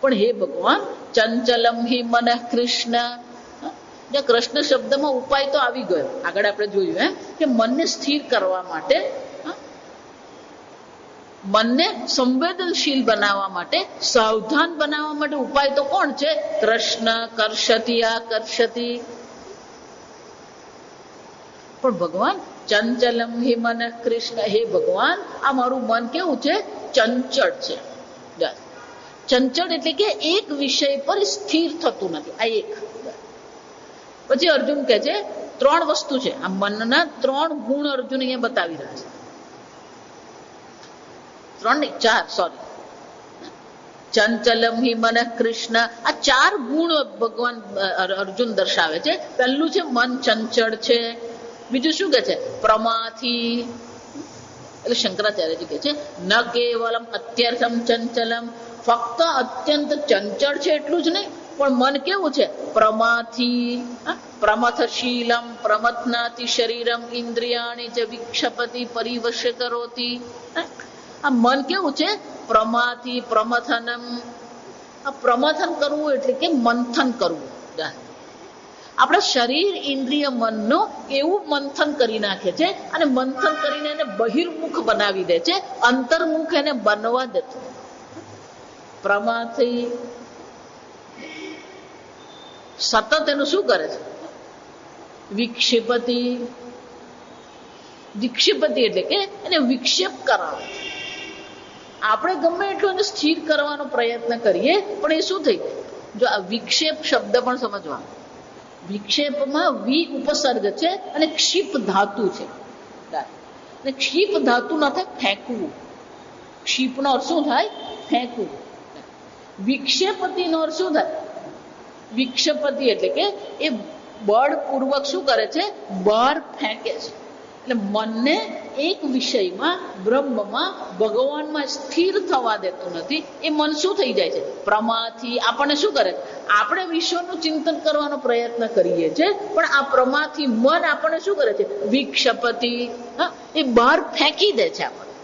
પણ હે ભગવાન, ચંચલમ હિ મનઃ કૃષ્ણ, કૃષ્ણ શબ્દમાં ઉપાય તો આવી ગયો. આગળ આપણે જોયું કે મનને સ્થિર કરવા માટે, મનને સંવેદનશીલ બનાવવા માટે, સાવધાન બનાવવા માટે ઉપાય તો કોણ છે? કૃષ્ણ. કર્ષતિ આકર્ષતિ. પણ ભગવાન ચંચલમ હિ મનઃ કૃષ્ણ, હે ભગવાન આ મારું મન કેવું છે? ચંચળ છે. ચંચળ એટલે કે એક વિષય પર સ્થિર થતું નથી. આ એક. પછી અર્જુન કહે છે 3 વસ્તુ છે, આ મનના 3 ગુણ અર્જુન અહીંયા બતાવી રહ્યા છે. 3 નહીં, 4, સોરી. ચંચલમ હિ મનઃ કૃષ્ણ, આ 4 ગુણ ભગવાન અર્જુન દર્શાવે છે. પહેલું છે મન ચંચળ છે. બીજું શું કહે છે? પ્રમાથી. એટલે શંકરાચાર્યજી કહે છે ન કેવલમ અત્યર્થમ ચંચલમ, ફક્ત અત્યંત ચંચળ છે એટલું જ નહીં, પણ મન કેવું છે? પ્રમાથી. પ્રમથશીલમ પ્રમથનાતિ શરીરમ ઇન્દ્રિયાણિ ચ વિક્ષપતિ પરિવશ્ય કરોતિ. આ મન કેવું છે? પ્રમાથી. પ્રમથનમ, આ પ્રમથન કરવું એટલે કે મંથન કરવું. આપણા શરીર ઇન્દ્રિય મનનું એવું મંથન કરી નાખે છે, અને મંથન કરીને એને બહિર્મુખ બનાવી દે છે, અંતર્મુખ એને બનવા દેતું. પ્રમાથી સતત એનું શું કરે છે? વિક્ષેપતિ. વિક્ષેપતિ એટલે કે એને વિક્ષેપ કરાવે. આપણે ગમે એટલું એને સ્થિર કરવાનો પ્રયત્ન કરીએ પણ એ શું થઈ જાય? જો આ વિક્ષેપ શબ્દ પણ સમજવાનો. વિક્ષેપમાં વી ઉપસર્ગ છે અને ક્ષિપ ધાતુ છે. અને ક્ષિપ ધાતુ ના થાય ફેંકવું. ક્ષિપનો અર્થ શું થાય? ફેંકવું. વિક્ષેપતિનો અર્થ શું થાય? વિક્ષેપતિ એટલે કે એ બળપૂર્વક શું કરે છે? બહાર ફેંકે છે. એટલે મનને એક વિષયમાં, બ્રહ્મમાં, ભગવાનમાં સ્થિર થવા દેતું નથી. એ મન શું થઈ જાય છે? પ્રમાથી આપણને શું કરે? આપણે વિશ્વનું ચિંતન કરવાનો પ્રયત્ન કરીએ છીએ, પણ આ પ્રમાથી મન આપણને શું કરે છે? વિક્ષપતિ, એ બહાર ફેંકી દે છે આપણને.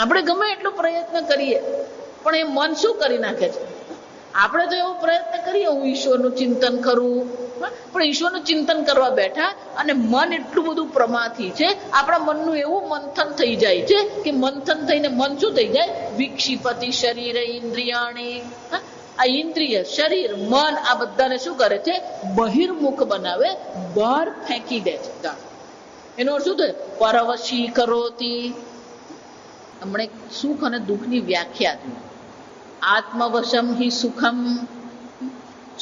આપણે ગમે એટલો પ્રયત્ન કરીએ પણ એ મન શું કરી નાખે છે? આપણે તો એવો પ્રયત્ન કરીએ હું ઈશ્વરનું ચિંતન કરું, પણ ઈશ્વરનું ચિંતન કરવા બેઠા અને મન એટલું બધું પ્રમાથી છે, આપણા મનનું એવું મંથન થઈ જાય છે કે મંથન થઈને મન શું થઈ જાય? વિક્ષિપતિ શરીર ઇન્દ્રિયાણી. આ ઇન્દ્રિય, શરીર, મન આ બધાને શું કરે છે? બહિર્મુખ બનાવે, બહાર ફેંકી દે છે. એનો અર્થ શું થાય? પરવશી કરોતી. હમણે સુખ અને દુઃખની વ્યાખ્યા છે. આત્મવશમ હિ સુખમ.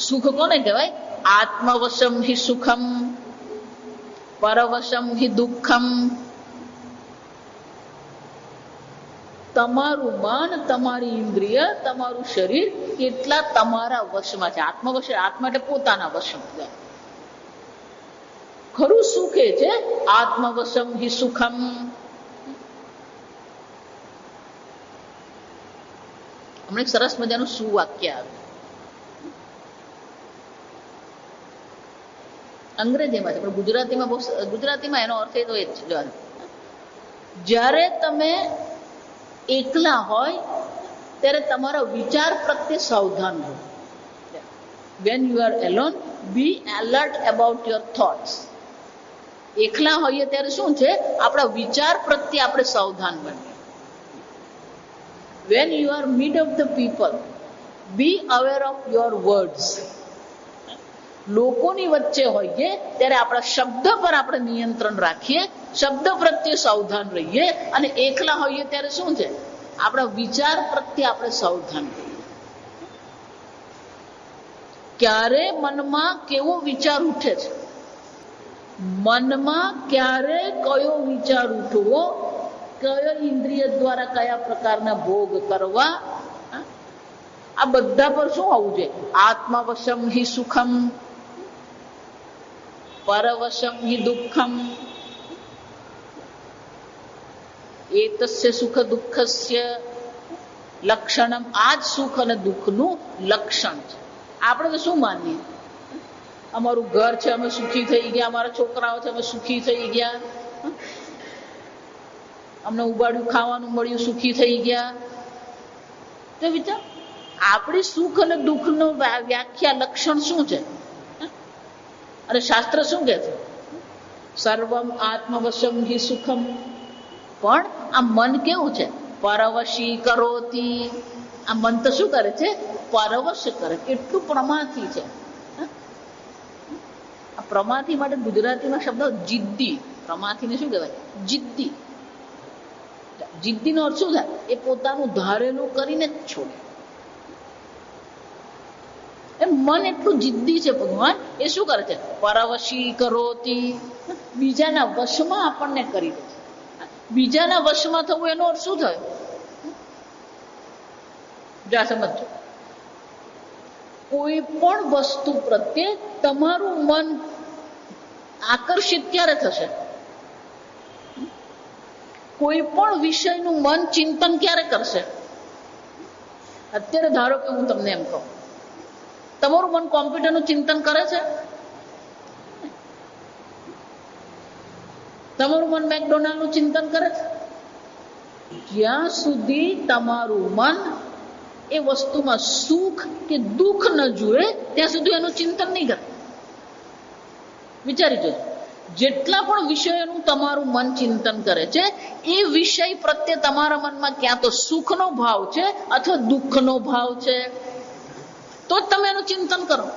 સુખ કોને કહેવાય? આત્મવશમ હિ સુખમ, પરવશમ હિ દુઃખમ. તમારું મન, તમારી ઇન્દ્રિય, તમારું શરીર કેટલા તમારા વશમાં છે. આત્મવશ, આત્મા એટલે પોતાના વશમાં. ખરું સુખ એ છે આત્મવશમ હિ સુખમ. હમણાં એક સરસ મજાનું સુવાક્ય આવ્યું અંગ્રેજીમાં છે, પણ ગુજરાતીમાં બહુ, ગુજરાતીમાં એનો અર્થ એ તો એ જ છે. જ્યારે તમે એકલા હોય ત્યારે તમારા વિચાર પ્રત્યે સાવધાન રહો. When you are alone, be alert about your thoughts. એકલા હોઈએ ત્યારે શું છે? આપણા વિચાર પ્રત્યે આપણે સાવધાન બનીએ. When you are mid of the people, be aware of your words. લોકોની વચ્ચે હોઈએ ત્યારે આપણા શબ્દ પર આપણે નિયંત્રણ રાખીએ, શબ્દ પ્રત્યે સાવધાન રહીએ. અને એકલા હોઈએ ત્યારે શું છે? આપણા વિચાર પ્રત્યે આપણે સાવધાન રહીએ. ક્યારે મનમાં કેવો વિચાર ઉઠે છે, મનમાં ક્યારે કયો વિચાર ઉઠવો, કયો ઇન્દ્રિય દ્વારા કયા પ્રકારના ભોગ કરવા, આ બધા પર શું આવવું જોઈએ? આત્મવશમ હિ સુખમ, પરવશમ હિ દુઃખમ. એતસ્ય સુખ દુઃખસ્ય લક્ષણમ. આ જ સુખ અને દુઃખનું લક્ષણ છે. આપણે તો શું માનીએ? અમારું ઘર છે, અમે સુખી થઈ ગયા, અમારા છોકરાઓ છે, અમે સુખી થઈ ગયા, અમને ઉબાડ્યું ખાવાનું મળ્યું, સુખી થઈ ગયા. તો વિચાર, આપણી સુખ અને દુઃખનો વ્યાખ્યા, લક્ષણ શું છે? અને શાસ્ત્ર શું કહે છે? સર્વમ આત્મવશમ હિ સુખમ. પણ આ મન કેવું છે? પરવશી કરોતી. આ મન તો શું કરે છે? પરવશ કરે. કેટલું પ્રમાથી છે. આ પ્રમાથી માટે ગુજરાતીમાં શબ્દ જિદ્દી. પ્રમાથીને શું કહેવાય? જિદ્દી. જિદ્દીનો અર્થ શું થાય? એ પોતાનું ધારેલું કરીને જ છોડે. એમ મન એટલું જિદ્દી છે ભગવાન, એ શું કરે છે? પરવશી કરોતી. બીજાના વશમાં આપણને કરી દે છે. બીજાના વશમાં થવું એનો અર્થ શું થયો? જા સમજો. કોઈ પણ વસ્તુ પ્રત્યે તમારું મન આકર્ષિત ક્યારે થશે? કોઈ પણ વિષયનું મન ચિંતન ક્યારે કરશે? અત્યારે ધારો કે હું તમને એમ કહું, તમારું મન કોમ્પ્યુટરનું ચિંતન કરે છે? તમારું મન મેકડોનાલ્ડનું ચિંતન કરે છે? જ્યાં સુધી તમારું મન એ વસ્તુમાં સુખ કે દુઃખ ન જુએ ત્યાં સુધી એનું ચિંતન નહીં કરે. વિચારી જોજો. જેટલા પણ વિષયોનું તમારું મન ચિંતન કરે છે, એ વિષય પ્રત્યે તમારા મનમાં ક્યાં તો સુખનો ભાવ છે અથવા દુઃખનો ભાવ છે, તો જ તમે એનું ચિંતન કરો.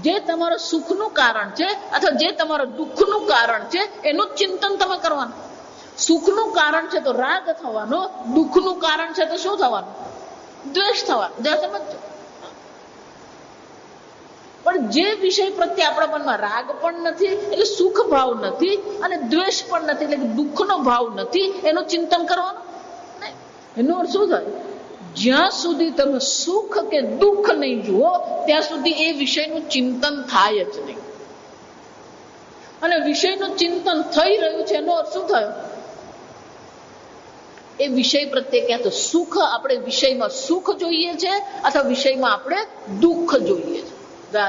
જે તમારો સુખનું કારણ છે અથવા જે તમારો દુઃખનું કારણ છે એનું ચિંતન તમે કરવાનું. સુખનું કારણ છે તો રાગ થવાનો, દુઃખનું કારણ છે તો શું થવાનું? દ્વેષ થવાનો. સમજો. પણ જે વિષય પ્રત્યે આપણા મનમાં રાગ પણ નથી, એટલે સુખ ભાવ નથી, અને દ્વેષ પણ નથી, એટલે દુઃખનો ભાવ નથી, એનું ચિંતન કરવાનું નહીં. એનો અર્થ શું થાય? જ્યાં સુધી તમે સુખ કે દુઃખ નહીં જુઓ ત્યાં સુધી એ વિષયનું ચિંતન થાય જ નહીં. અને વિષયનું ચિંતન થઈ રહ્યું છે એનો અર્થ શું થયો? એ વિષય પ્રત્યે ક્યાં તો સુખ, આપણે વિષયમાં સુખ જોઈએ છે અથવા વિષયમાં આપણે દુઃખ જોઈએ છે.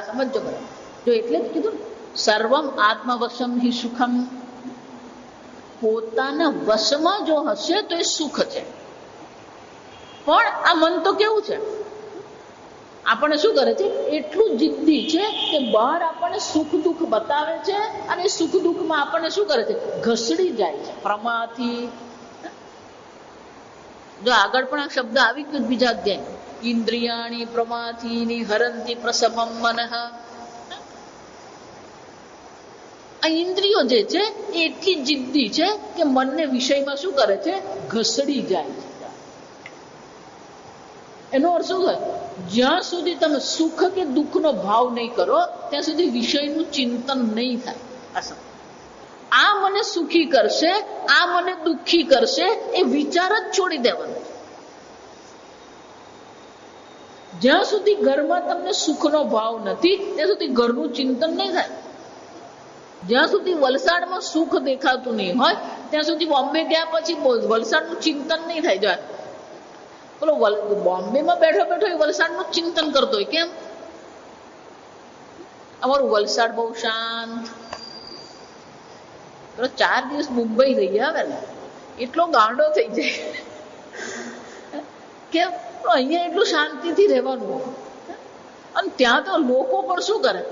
સમજો બરાબર. જો એટલે જ કીધું સર્વમ આત્મવશમ હિ સુખમ, પોતાના વશમાં જો હશે તો એ સુખ છે. પણ આ મન તો કેવું છે, આપણને શું કરે છે, એટલું જિદ્દી છે કે બહાર આપણને સુખ દુઃખ બતાવે છે અને સુખ દુઃખમાં આપણને શું કરે છે, ઘસડી જાય છે પ્રમાથી. જો આગળ પણ આ શબ્દ આવી ગયો બીજા અધ્યાય, ઇન્દ્રિયાણી પ્રમાથી હરંતી પ્રસભમ મનઃ. આ ઇન્દ્રિયો જે છે એ એટલી જિદ્દી છે કે મનને વિષયમાં શું કરે છે, ઘસડી જાય છે. એનો અર્થ શું થાય? જ્યાં સુધી તમે સુખ કે દુઃખનો ભાવ નહીં કરો ત્યાં સુધી વિષયનું ચિંતન નહીં થાય. આ મને સુખી કરશે, આ મને દુઃખી કરશે, એ વિચાર જ છોડી દેવાનો. જ્યાં સુધી ઘરમાં તમને સુખનો ભાવ નથી ત્યાં સુધી ઘરનું ચિંતન નહીં થાય. જ્યાં સુધી વલસાડમાં સુખ દેખાતું નહીં હોય ત્યાં સુધી બોમ્બે ગયા પછી વલસાડનું ચિંતન નહીં થાય. જાય બોલો બોમ્બેમાં બેઠો બેઠો એ વલસાડનું ચિંતન કરતો હોય. કેમ? અમારું વલસાડ બહુ શાંત. 4 દિવસ મુંબઈ રહી આવે ને એટલો ગાંડો થઈ જાય. કેમ? અહીંયા એટલું શાંતિથી રહેવાનું. અને ત્યાં તો લોકો પણ શું કરે,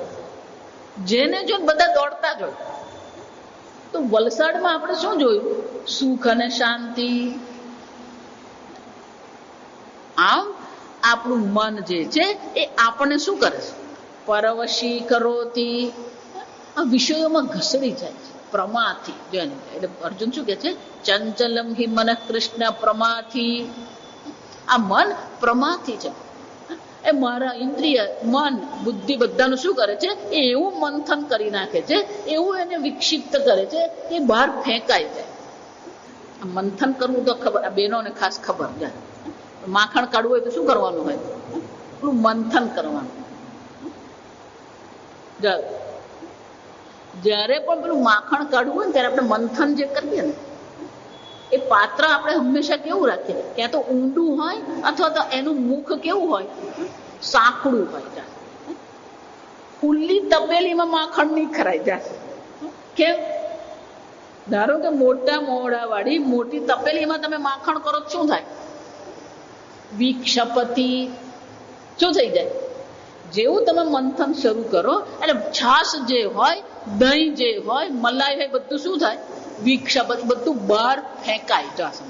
જેને જો બધા દોડતા જ હોય. તો વલસાડમાં આપણે શું જોયું? સુખ અને શાંતિ. આમ આપણું મન જે છે એ આપણને શું કરે છે, પરવશી કરોતી, આ વિષયોમાં ઘસડી જાય છે પ્રમાથી. એટલે અર્જુન શું કે છે, ચંચલમ હિ મન કૃષ્ણ પ્રમાથી. આ મન પ્રમાથી છે. એ મારા ઇન્દ્રિય, મન, બુદ્ધિ બધાનું શું કરે છે, એ એવું મંથન કરી નાખે છે, એવું એને વિક્ષિપ્ત કરે છે કે બહાર ફેંકાઈ જાય. મંથન કરવું તો ખબર, આ બહેનોને ખાસ ખબર જાય. માખણ કાઢવું હોય તો શું કરવાનું હોય, પેલું મંથન કરવાનું. જ્યારે પણ પેલું માખણ કાઢવું હોય ને ત્યારે આપણે મંથન જે કરીએ ને, એ પાત્ર આપણે હંમેશા કેવું રાખીએ, ક્યાં તો ઊંડું હોય અથવા તો એનું મુખ કેવું હોય, સાંકડું હોય. ખુલ્લી તપેલીમાં માખણ નહીં ખરાઈ જાય. કેમ? ધારો કે મોટા મોડા વાળી મોટી તપેલીમાં તમે માખણ કરો શું થાય? વિક્ષપતિ. શું થઈ જાય? જેવું તમે મંથન શરૂ કરો એટલે છાશ જે હોય, દહીં જે હોય, મલાઈ હોય, બધું શું થાય? વિક્ષપતિ. બધું બહાર ફેંકાય જશે.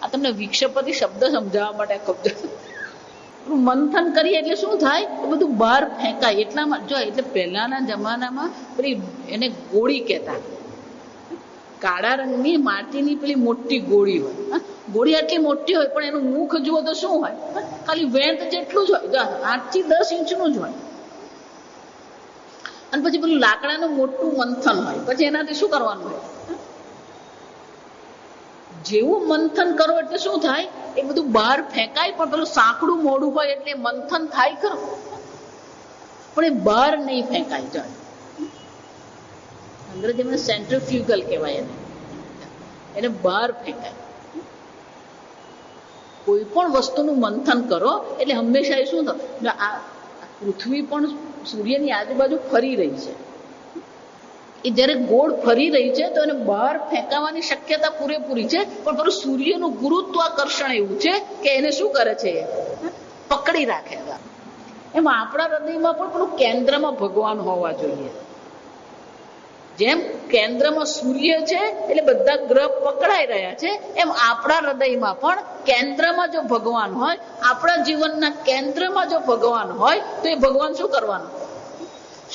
આ તમને વિક્ષપતિ શબ્દ સમજાવવા માટે કબજો. મંથન કરીએ એટલે શું થાય? એ બધું બહાર ફેંકાય. એટલામાં જો, એટલે પહેલાના જમાનામાં પેલી એને ગોળી કહેતા. કાળા રંગની માટીની પેલી મોટી ગોળી હોય. ગોળી આટલી મોટી હોય પણ એનું મુખ જુઓ તો શું હોય? ખાલી વેંત જેટલું જ હોય, 8 થી 10 ઇંચનું જ હોય. અને પછી પેલું લાકડાનું મોટું મંથન હોય. પછી એનાથી શું કરવાનું હોય? જેવું મંથન કરો એટલે શું થાય? એ બધું બહાર ફેંકાય. પણ પેલું સાંકડું મોડું હોય એટલે મંથન થાય ખરું, પણ એ બહાર નહીં ફેંકાય. જાય અંગ્રેજીમાં સેન્ટ્રીફ્યુગલ કહેવાય એને બહાર ફેંકાય. કોઈ પણ વસ્તુનું મંથન કરો એટલે હંમેશા એ શું થાય? આ પૃથ્વી પણ સૂર્યની આજુબાજુ ફરી રહી છે. એ જ્યારે ગોળ ફરી રહી છે તો એને બહાર ફેંકાવાની શક્યતા પૂરેપૂરી છે. પણ પેલું સૂર્યનું ગુરુત્વાકર્ષણ એવું છે કે એને શું કરે છે? પકડી રાખે. એમ આપણા હૃદયમાં પણ પેલું કેન્દ્રમાં ભગવાન હોવા જોઈએ. જેમ કેન્દ્રમાં સૂર્ય છે એટલે બધા ગ્રહ પકડાઈ રહ્યા છે, એમ આપણા હૃદયમાં પણ કેન્દ્રમાં જો ભગવાન હોય, આપણા જીવનના કેન્દ્રમાં જો ભગવાન હોય તો એ ભગવાન શું કરવાનું?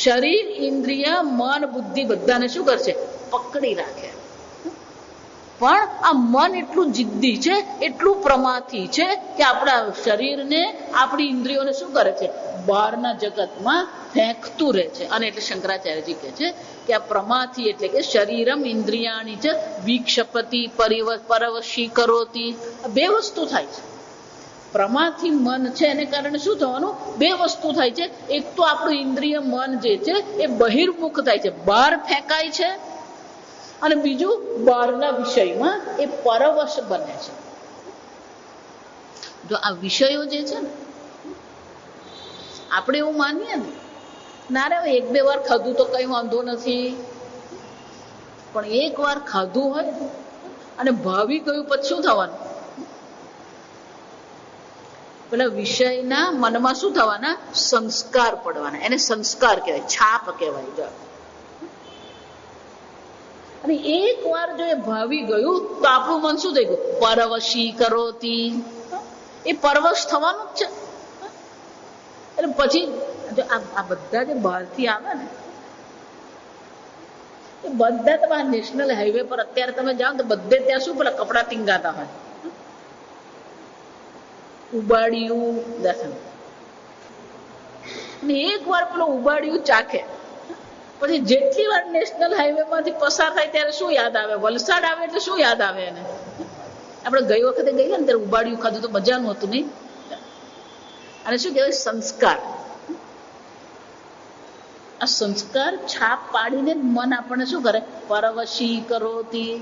શરીર, ઇન્દ્રિય, મન, બુદ્ધિ બધાને શું કરશે? પકડી રાખે. પણ આ મન એટલું જિદ્દી છે, એટલું પ્રમાથી છે કે આપણા શરીરને, આપણી ઇન્દ્રિયોને શું કરે છે? બહારના જગતમાં ફેંકતું રહે છે. અને એટલે શંકરાચાર્યજી કહે છે કે આ પ્રમાથી એટલે કે શરીરમ ઇન્દ્રિયાણી છે વિક્ષપતિ પરવશી કરોતી. બે વસ્તુ થાય છે. પ્રમાથી મન છે એને કારણે શું થવાનું? બે વસ્તુ થાય છે. એક તો આપણું ઇન્દ્રિય મન જે છે એ બહિર્મુખ થાય છે, બહાર ફેંકાય છે, અને બીજું બહારના વિષયમાં એ પરવશ બને છે. જો આ વિષયો જે છે ને, આપણે એવું માનીએ ને, ના રે એક બે વાર ખાધું તો કઈ વાંધો નથી, પણ એક વાર ખાધું હોય અને ભાવી ગયું પછી શું થવાનું? પેલા વિષયના મનમાં શું થવાના? સંસ્કાર પડવાના. એને સંસ્કાર કહેવાય, છાપ કહેવાય. અને એક વાર જો એ ભાવી ગયું તો આપણું મન શું થઈ ગયું? પરવશી કરોતી. એ પરવશ થવાનું જ છે. એટલે પછી જો આ બધા જે બહારથી આવે ને, એ બધા તમારા નેશનલ હાઈવે પર અત્યારે તમે જાઓ તો બધે ત્યાં શું પેલા કપડા ટીંગાતા હોય, ઉબાડિયું દર્શન. અને એક વાર પેલો ઉબાડિયું ચાખે પછી જેટલી વાર નેશનલ હાઈવે માંથી પસાર થાય ત્યારે શું યાદ આવે? વલસાડ આવે એટલે શું યાદ આવે એને? આપણે ગઈ વખતે ગઈએ ને ત્યારે ઉબાડિયું ખાધું તો મજાનું હતું નહીં? અને શું કહેવાય? સંસ્કાર. આ સંસ્કાર છાપ પાડીને મન આપણને શું કરે? પરવશી કરોતી.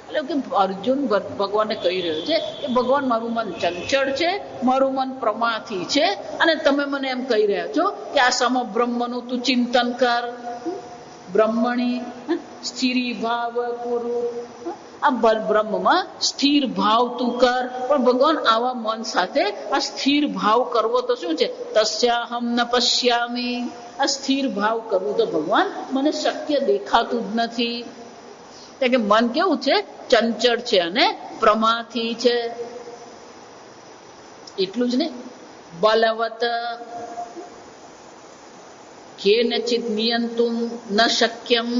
એટલે કે અર્જુન ભગવાનને કહી રહ્યો છે કે ભગવાન, મારું મન ચંચળ છે, મારું મન પ્રમાથી છે, અને તમે મને એમ કહી રહ્યા છો કે આ સમ બ્રહ્મનું તું ચિંતન કર, બ્રહ્મણી સ્થિરી ભાવ કુરુ. આ બ્રહ્મમાં સ્થિર ભાવ તું કર. પણ ભગવાન, આવા મન સાથે આ સ્થિર ભાવ કરવો તો શું છે? તસ્યાહમ ન પશ્યામી. આ સ્થિર ભાવ કરવું તો ભગવાન મને શક્ય દેખાતું જ નથી. કે મન કેવું છે? ચંચળ છે અને પ્રમાથી છે. એટલું જ નહીં, બલવત કેનચિત નિયંતુમ ન શક્યમ.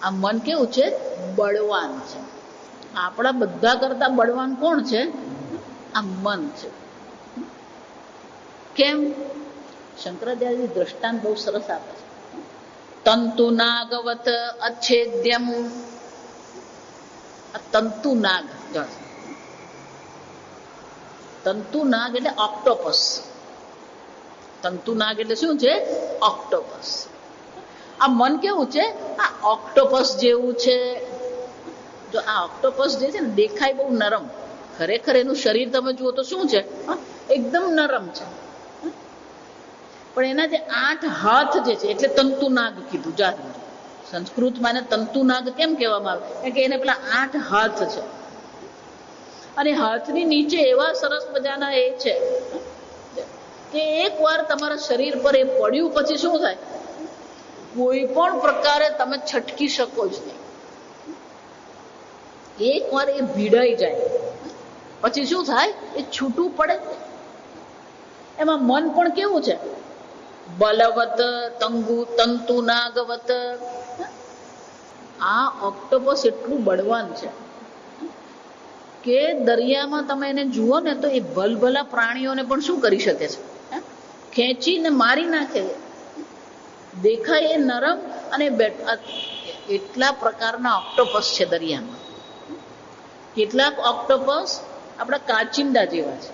આ મન કેવું છે? બળવાન છે. આપણા બધા કરતા બળવાન કોણ છે? આ મન છે. કેમ? શંકરાચાર્ય દ્રષ્ટાંત બહુ સરસ આપે છે. તંતુ નાગવત અચ્છેદ્યમ. તંતુ નાગ, તંતુ નાગ એટલે ઓક્ટોપસ. તંતુ નાગ એટલે શું છે? ઓક્ટોપસ. આ મન કેવું છે? આ ઓક્ટોપસ જેવું છે. જો આ ઓક્ટોપસ જે છે ને, દેખાય બહુ નરમ, ખરેખર એનું શરીર તમે જુઓ તો શું છે? એકદમ નરમ છે. પણ એના જે 8 હાથ જે છે એટલે તંતુ નાગ કીધું. જાત સંસ્કૃતમાં એને તંતુ નાગ કેમ કહેવામાં આવે? કે એને પેલા 8 હાથ છે, અને હાથની નીચે એવા સરસ મજાના એ છે કે એક વાર તમારા શરીર પર એ પડ્યું પછી શું થાય? કોઈ પણ પ્રકારે તમે છટકી શકો જ નહીં. એક વાર એ ભીડાઈ જાય પછી શું થાય? એ છૂટું પડે. એમાં મન પણ કેવું છે? બલવત તંતુ નાગવત. આ ઓક્ટોપસ એટલું બળવાન છે કે દરિયામાં તમે એને જુઓ ને તો એ ભલભલા પ્રાણીઓને પણ શું કરી શકે છે? ખેંચીને મારી નાખે. દેખાય એ નરમ અને એટલા પ્રકારના ઓક્ટોપસ છે દરિયામાં. કેટલાક ઓક્ટોપસ આપણા કાચિંડા જેવા છે.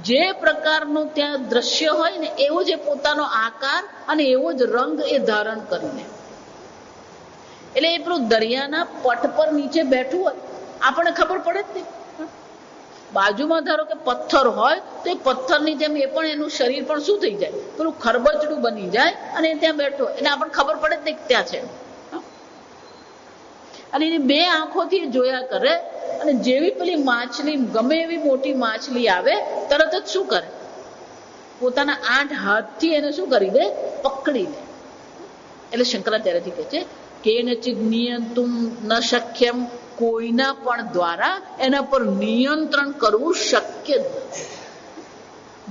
જે પ્રકારનું ત્યાં દ્રશ્ય હોય ને એવો જ પોતાનો આકાર અને એવો જ રંગ એ ધારણ કરીને, એટલે એ પેલું દરિયાના પટ પર નીચે બેઠું હોય આપણને ખબર પડે જ નહીં. બાજુમાં ધારો કે પથ્થર હોય તો એ પથ્થરની જેમ એ પણ એનું શરીર પણ શું થઈ જાય? પેલું ખરબચડું બની જાય અને ત્યાં બેઠો એટલે આપણને ખબર પડે જ નહીં ત્યાં છે. અને એની 2 આંખોથી જોયા કરે, અને જેવી પેલી માછલી, ગમે એવી મોટી માછલી આવે તરત જ શું કરે? પોતાના 8 હાથથી એને શું કરી દે? પકડી લે. એટલે શંકરાચાર્યજી કહે છે કેનચિત નિયંતુમ ન શક્યમ. કોઈના પણ દ્વારા એના પર નિયંત્રણ કરવું શક્ય જ નથી.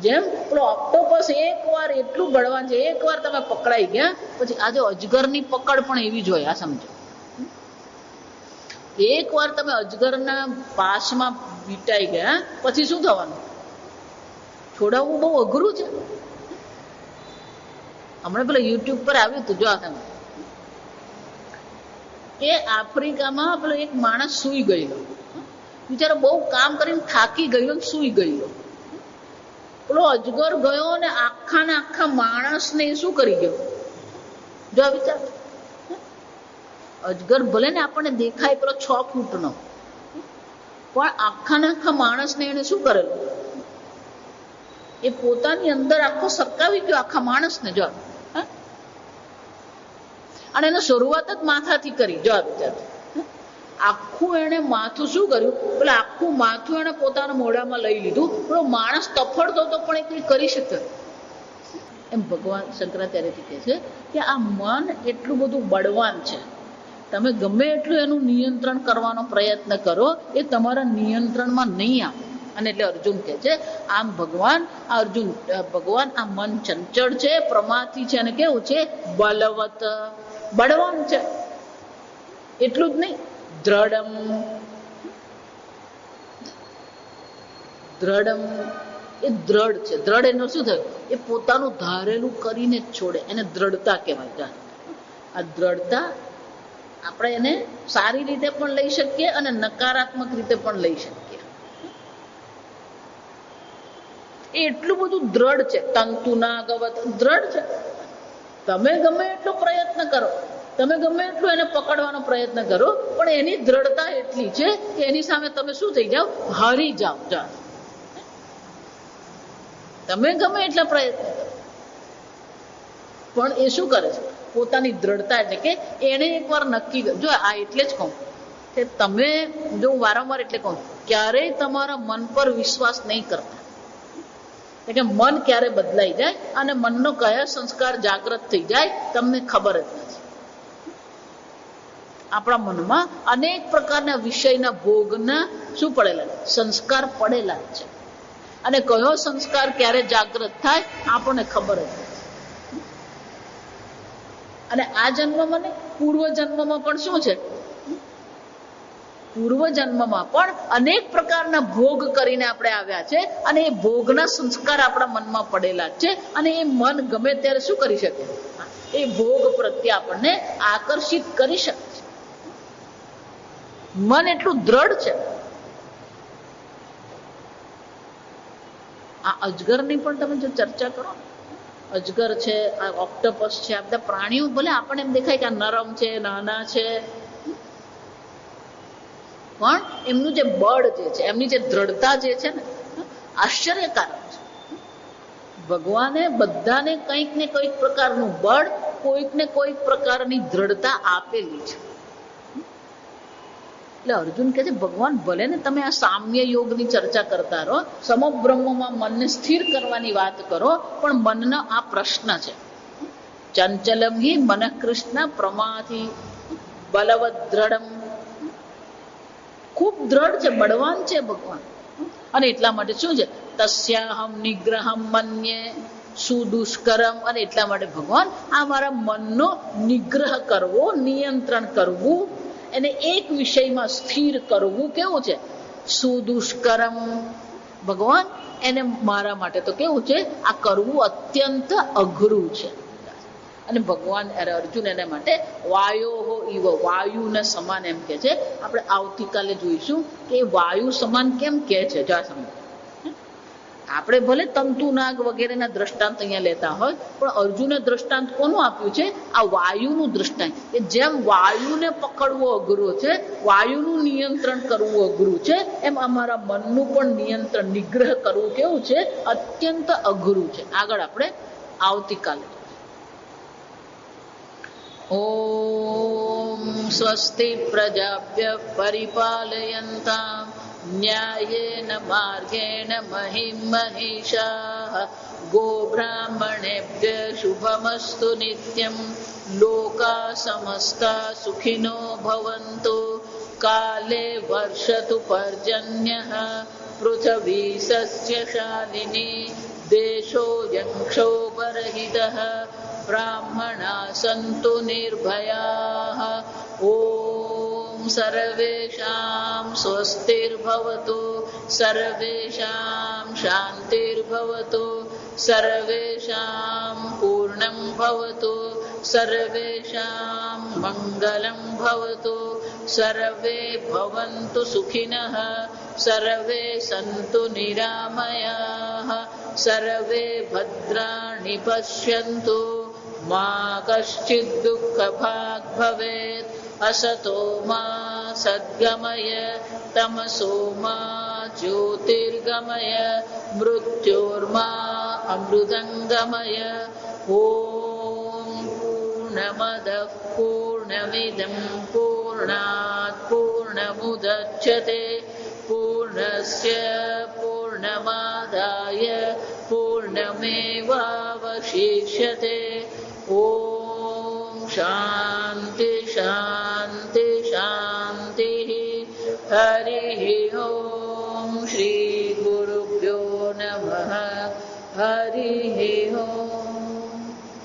જેમ પેલો ઓક્ટોપસ એક વાર એટલું બળવાન છે, એક વાર તમે પકડાઈ ગયા પછી આજે અજગરની પકડ પણ એવી જ હોય. આ સમજો, એક વાર તમે અજગરના પાસમાં વીંટાઈ ગયા પછી શું થવાનું? છોડાવવું બહુ અઘરું છે. હમણાં પેલા યુટ્યુબ પર આવ્યું હતું, જો તમે, કે આફ્રિકામાં પેલો એક માણસ સૂઈ ગયેલો બિચારો બહુ કામ કરીને થાકી ગયો ને સૂઈ ગયો. પેલો અજગર ગયો ને આખા માણસને શું કરી ગયો? જો વિચાર, અજગર ભલે ને આપણને દેખાય પેલો 6 ફૂટનો, પણ આખા માણસને એને શું કરેલું? એ પોતાની અંદર આખો સરકાવી ગયો આખા માણસને. જો અને એનો શરૂઆત જ માથાથી કરી. જો વિચાર, આખું એને માથું શું કર્યું? પેલા આખું માથું એને પોતાના મોઢામાં લઈ લીધું. પેલો માણસ તફડતો તો પણ એ કંઈ કરી શકે એમ. ભગવાન શંકરાચાર્યજી કહે છે કે આ મન એટલું બધું બળવાન છે, તમે ગમે એટલું એનું નિયંત્રણ કરવાનો પ્રયત્ન કરો, એ તમારા નિયંત્રણમાં નહીં આવે. અને એટલે અર્જુન કહે છે આમ ભગવાન આ મન ચંચળ છે, પ્રમાથી છે, અને કેવું છે? બલવત, બળવાન છે. એટલું જ નહીં, દ્રઢમ એ દ્રઢ છે. દ્રઢ એનો શું થયું? એ પોતાનું ધારેલું કરીને જ છોડે, એને દ્રઢતા કહેવાય. આ દ્રઢતા આપણે એને સારી રીતે પણ લઈ શકીએ અને નકારાત્મક રીતે પણ લઈ શકીએ. એ એટલું બધું દ્રઢ છે. તંતુના ગવત દ્રઢ છે. તમે ગમે એટલો પ્રયત્ન કરો, તમે ગમે એટલું એને પકડવાનો પ્રયત્ન કરો, પણ એની દ્રઢતા એટલી છે કે એની સામે તમે શું થઈ જાઓ? હારી જાઓ. તમે ગમે એટલા પ્રયત્ન કરો, પણ એ શું કરે છે? પોતાની દ્રઢતા, એટલે કે એને એકવાર નક્કી. જો આ એટલે જ કહું કે તમે જો વારંવાર એટલે કહું, ક્યારેય તમારા મન પર વિશ્વાસ નહીં કરતા. કે મન ક્યારે બદલાઈ જાય અને મનનો કયા સંસ્કાર જાગૃત થઈ જાય તમને ખબર જ નથી. આપણા મનમાં અનેક પ્રકારના વિષયના ભોગના શું પડેલા? સંસ્કાર પડેલા છે. અને કયો સંસ્કાર ક્યારે જાગૃત થાય આપણને ખબર જ નથી. અને આ જન્મમાં ને પૂર્વ જન્મમાં પણ શું છે? પૂર્વ જન્મમાં પણ અનેક પ્રકારના ભોગ કરીને આપણે આવ્યા છે, અને એ ભોગના સંસ્કાર આપણા મનમાં પડેલા છે. અને એ મન ગમે ત્યારે શું કરી શકે? એ ભોગ પ્રત્યે આપણને આકર્ષિત કરી શકે છે. મન એટલું દ્રઢ છે. આ અજગરની પણ તમે જો ચર્ચા કરો, અજગર છે, આ ઓક્ટોપસ છે, આ બધા પ્રાણીઓ ભલે આપણને એમ દેખાય કે આ નરમ છે, નાના છે, પણ એમનું જે બળ જે છે, એમની જે દ્રઢતા જે છે ને, આશ્ચર્યકારક છે. ભગવાને બધાને કંઈક ને કંઈક પ્રકારનું બળ, કોઈક ને કોઈક પ્રકારની દ્રઢતા આપેલી છે. એટલે અર્જુન કહે છે ભગવાન ભલે ને તમે આ સામ્ય યોગની ચર્ચા કરતા રહો, સમબ્રહ્મમાં મનને સ્થિર કરવાની વાત કરો, પણ મનનો આ પ્રશ્ન છે. ચંચલમ હિ મન કૃષ્ણ પ્રમાથી બલવદ દ્રઢમ. ખૂબ દ્રઢ છે, બળવાન છે ભગવાન. અને એટલા માટે શું છે? તસ્યાહમ નિગ્રહમ મન્યે સુદુષ્કરમ. અને એટલા માટે ભગવાન આ મારા મનનો નિગ્રહ કરવો, નિયંત્રણ કરવું, એને એક વિષયમાં સ્થિર કરવું કેવું છે? સુદુષ્કરમ. ભગવાન એને મારા માટે તો કેવું છે? આ કરવું અત્યંત અઘરું છે. અને ભગવાન અર્જુન એને માટે વાયો ઇવ, વાયુને સમાન એમ કે છે. આપણે આવતીકાલે જોઈશું કે વાયુ સમાન કેમ કે છે. જો સમજ, આપણે ભલે તંતુનાગ વગેરેના દ્રષ્ટાંત અહીંયા લેતા હોય, પણ અર્જુને દ્રષ્ટાંત કોનું આપ્યું છે? આ વાયુનું દ્રષ્ટાંત. કે જેમ વાયુને પકડવો અઘરો છે, વાયુનું નિયંત્રણ કરવું અઘરું છે, એમ અમારા મનનું પણ નિયંત્રણ, નિગ્રહ કરવું કેવું છે? અત્યંત અઘરું છે. આગળ આપણે આવતીકાલે. ઓમ સ્વસ્તિ પ્રજાભ્ય પરિપાલયન્તામ ન્યાયેન માર્ગેણ મહિમ મહિષાઃ ગોબ્રાહ્મણેભ્ય શુભમસ્તુ નિત્યં લોકા સમસ્તા સુખિનો ભવન્તુ કાલે વર્ષતુ પર્જન્યઃ પૃથ્વી સસ્યશાલિની દેશોऽયં ક્ષોભરહિતઃ બ્રાહ્મણા સંતુ નિર્ભયાઃ ઓમ સર્વેષાં સ્વસ્તિર્ભવતુ સર્વેષાં શાંતિર્ભવતુ સર્વેષાં પૂર્ણં ભવતુ सर्वेषां मङ्गलं भवतु, सर्वे भवन्तु सुखिनः, सर्वे सन्तु निरामयाः, सर्वे भद्राणि पश्यन्तु, मा कश्चित् दुःखभाग् भवेत्। असतो मा सद्गमय, तमसो मा ज्योतिर्गमय, मृत्योर्मा अमृतङ्गमय। ॐ पूर्णमदः पूर्णमिदं पूर्णात् पूर्णमुदच्यते, पूर्णस्य पूर्णमादाय पूर्णमेवावशिष्यते। ॐ शान्ति शान्ति शान्तिः। हरिः ॐ। श्री गुरुभ्यो नमः। हरिः ॐ।